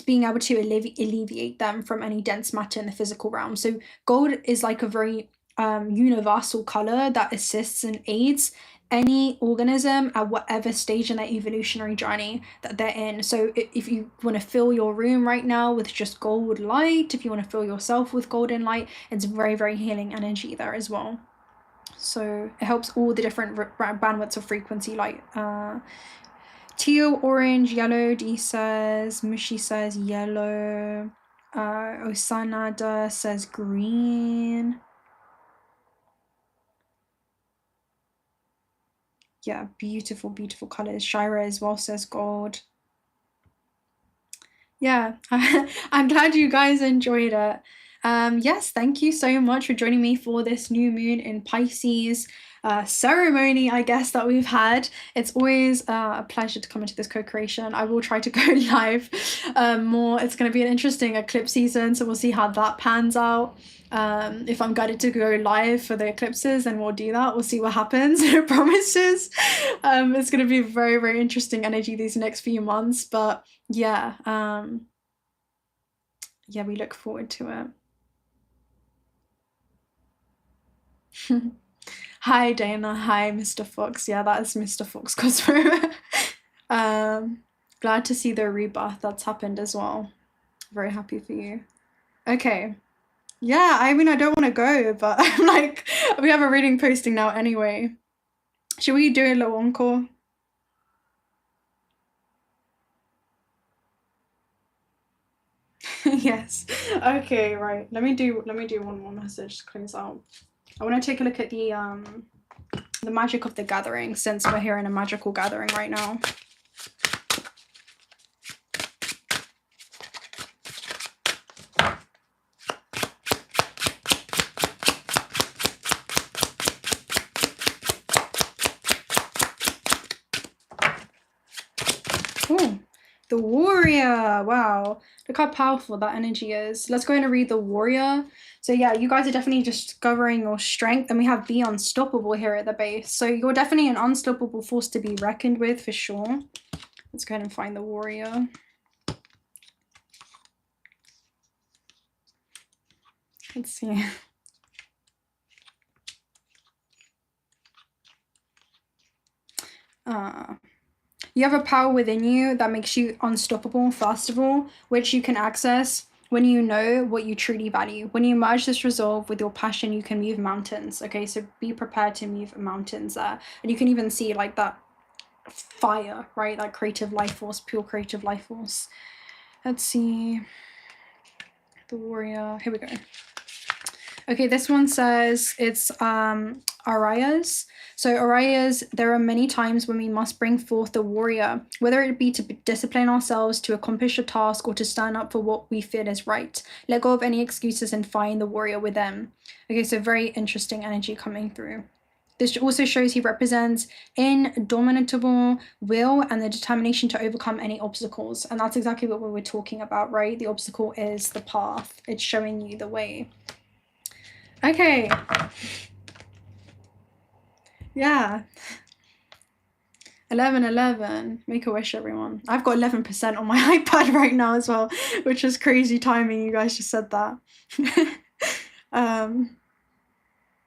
being able to alleviate them from any dense matter in the physical realm. So gold is like a very universal color that assists and aids any organism at whatever stage in their evolutionary journey that they're in. So if you want to fill your room right now with just gold light, if you want to fill yourself with golden light, it's very, very healing energy there as well. So it helps all the different bandwidths of frequency light. Teal, orange, yellow, Dee says. Mushi says yellow. Osanada says green. Yeah, beautiful, beautiful colors. Shira as well says gold. Yeah, I'm glad you guys enjoyed it. Yes, thank you so much for joining me for this new moon in Pisces ceremony, I guess, that we've had. It's always a pleasure to come into this co-creation. I will try to go live more. It's going to be an interesting eclipse season, so we'll see how that pans out. If I'm guided to go live for the eclipses, then we'll do that. We'll see what happens. It promises. It's going to be very, very interesting energy these next few months, but yeah, yeah, we look forward to it. Hi, Dana. Hi, Mr. Fox. Yeah, that is Mr. Fox Cosmo. Glad to see the rebirth that's happened as well. Very happy for you. Okay. Yeah, I mean, I don't want to go, but I'm like, we have a reading posting now anyway. Should we do a little encore? Yes. Okay, right. Let me do one more message to close out. I want to take a look at the magic of the gathering, since we're here in a magical gathering right now. Oh, the warrior. Wow. Look how powerful that energy is. Let's go ahead and read the warrior. So yeah, you guys are definitely discovering your strength, and we have the unstoppable here at the base. So you're definitely an unstoppable force to be reckoned with for sure. Let's go ahead and find the warrior. Let's see. You have a power within you that makes you unstoppable, first of all, which you can access when you know what you truly value. When you merge this resolve with your passion, you can move mountains. Okay, so be prepared to move mountains there. And you can even see like that fire, right? That creative life force, pure creative life force. Let's see. The warrior. Here we go. Okay, this one says it's Arias. So Arias, there are many times when we must bring forth the warrior, whether it be to discipline ourselves, to accomplish a task, or to stand up for what we feel is right. Let go of any excuses and find the warrior within. Okay, so very interesting energy coming through. This also shows he represents indomitable will and the determination to overcome any obstacles. And that's exactly what we were talking about, right? The obstacle is the path. It's showing you the way. Okay. Yeah. 11:11. Make a wish, everyone. I've got 11% on my iPad right now as well, which is crazy timing. You guys just said that.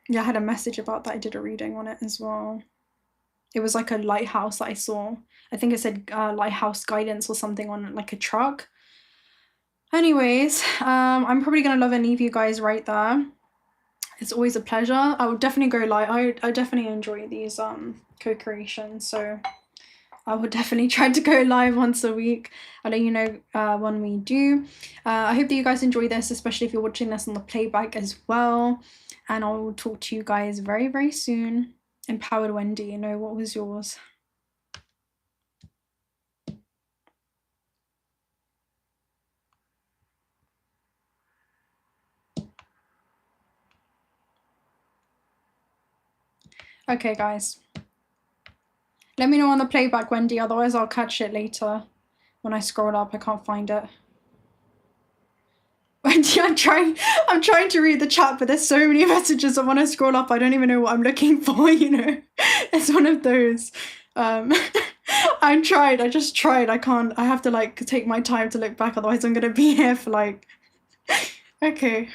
Yeah, I had a message about that. I did a reading on it as well. It was like a lighthouse that I saw. I think it said lighthouse guidance or something on like a truck. Anyways, I'm probably gonna love and leave you guys right there. It's always a pleasure. I would definitely go live. I definitely enjoy these co-creations, so I will definitely try to go live once a week. I'll let you know when we do. I hope that you guys enjoy this, especially if you're watching this on the playback as well. And I will talk to you guys very, very soon. Empowered Wendy, you know, what was yours? Okay, guys. Let me know on the playback, Wendy, otherwise I'll catch it later. When I scroll up, I can't find it. Wendy, I'm trying to read the chat, but there's so many messages that when I scroll up, I don't even know what I'm looking for, you know? It's one of those. I just tried. I have to like take my time to look back, otherwise I'm gonna be here for like, okay.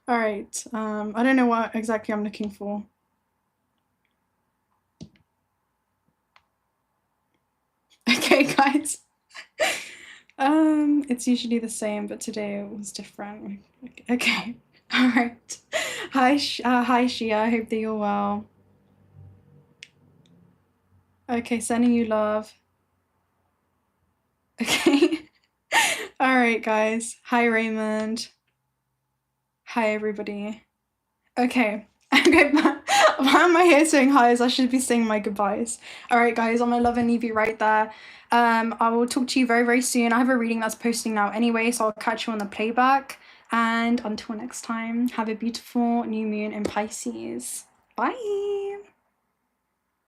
All right, I don't know what exactly I'm looking for. Okay, guys. It's usually the same, but today it was different. Okay, all right. Hi, Shia. I hope that you're well. Okay, sending you love. Okay. All right, guys. Hi, Raymond. Hi, everybody. Okay. Okay. Why am I here saying hi's? I should be saying my goodbyes. All right, guys. I'm gonna love and leave you right there. I will talk to you very, very soon. I have a reading that's posting now anyway, so I'll catch you on the playback. And until next time, have a beautiful new moon in Pisces. Bye.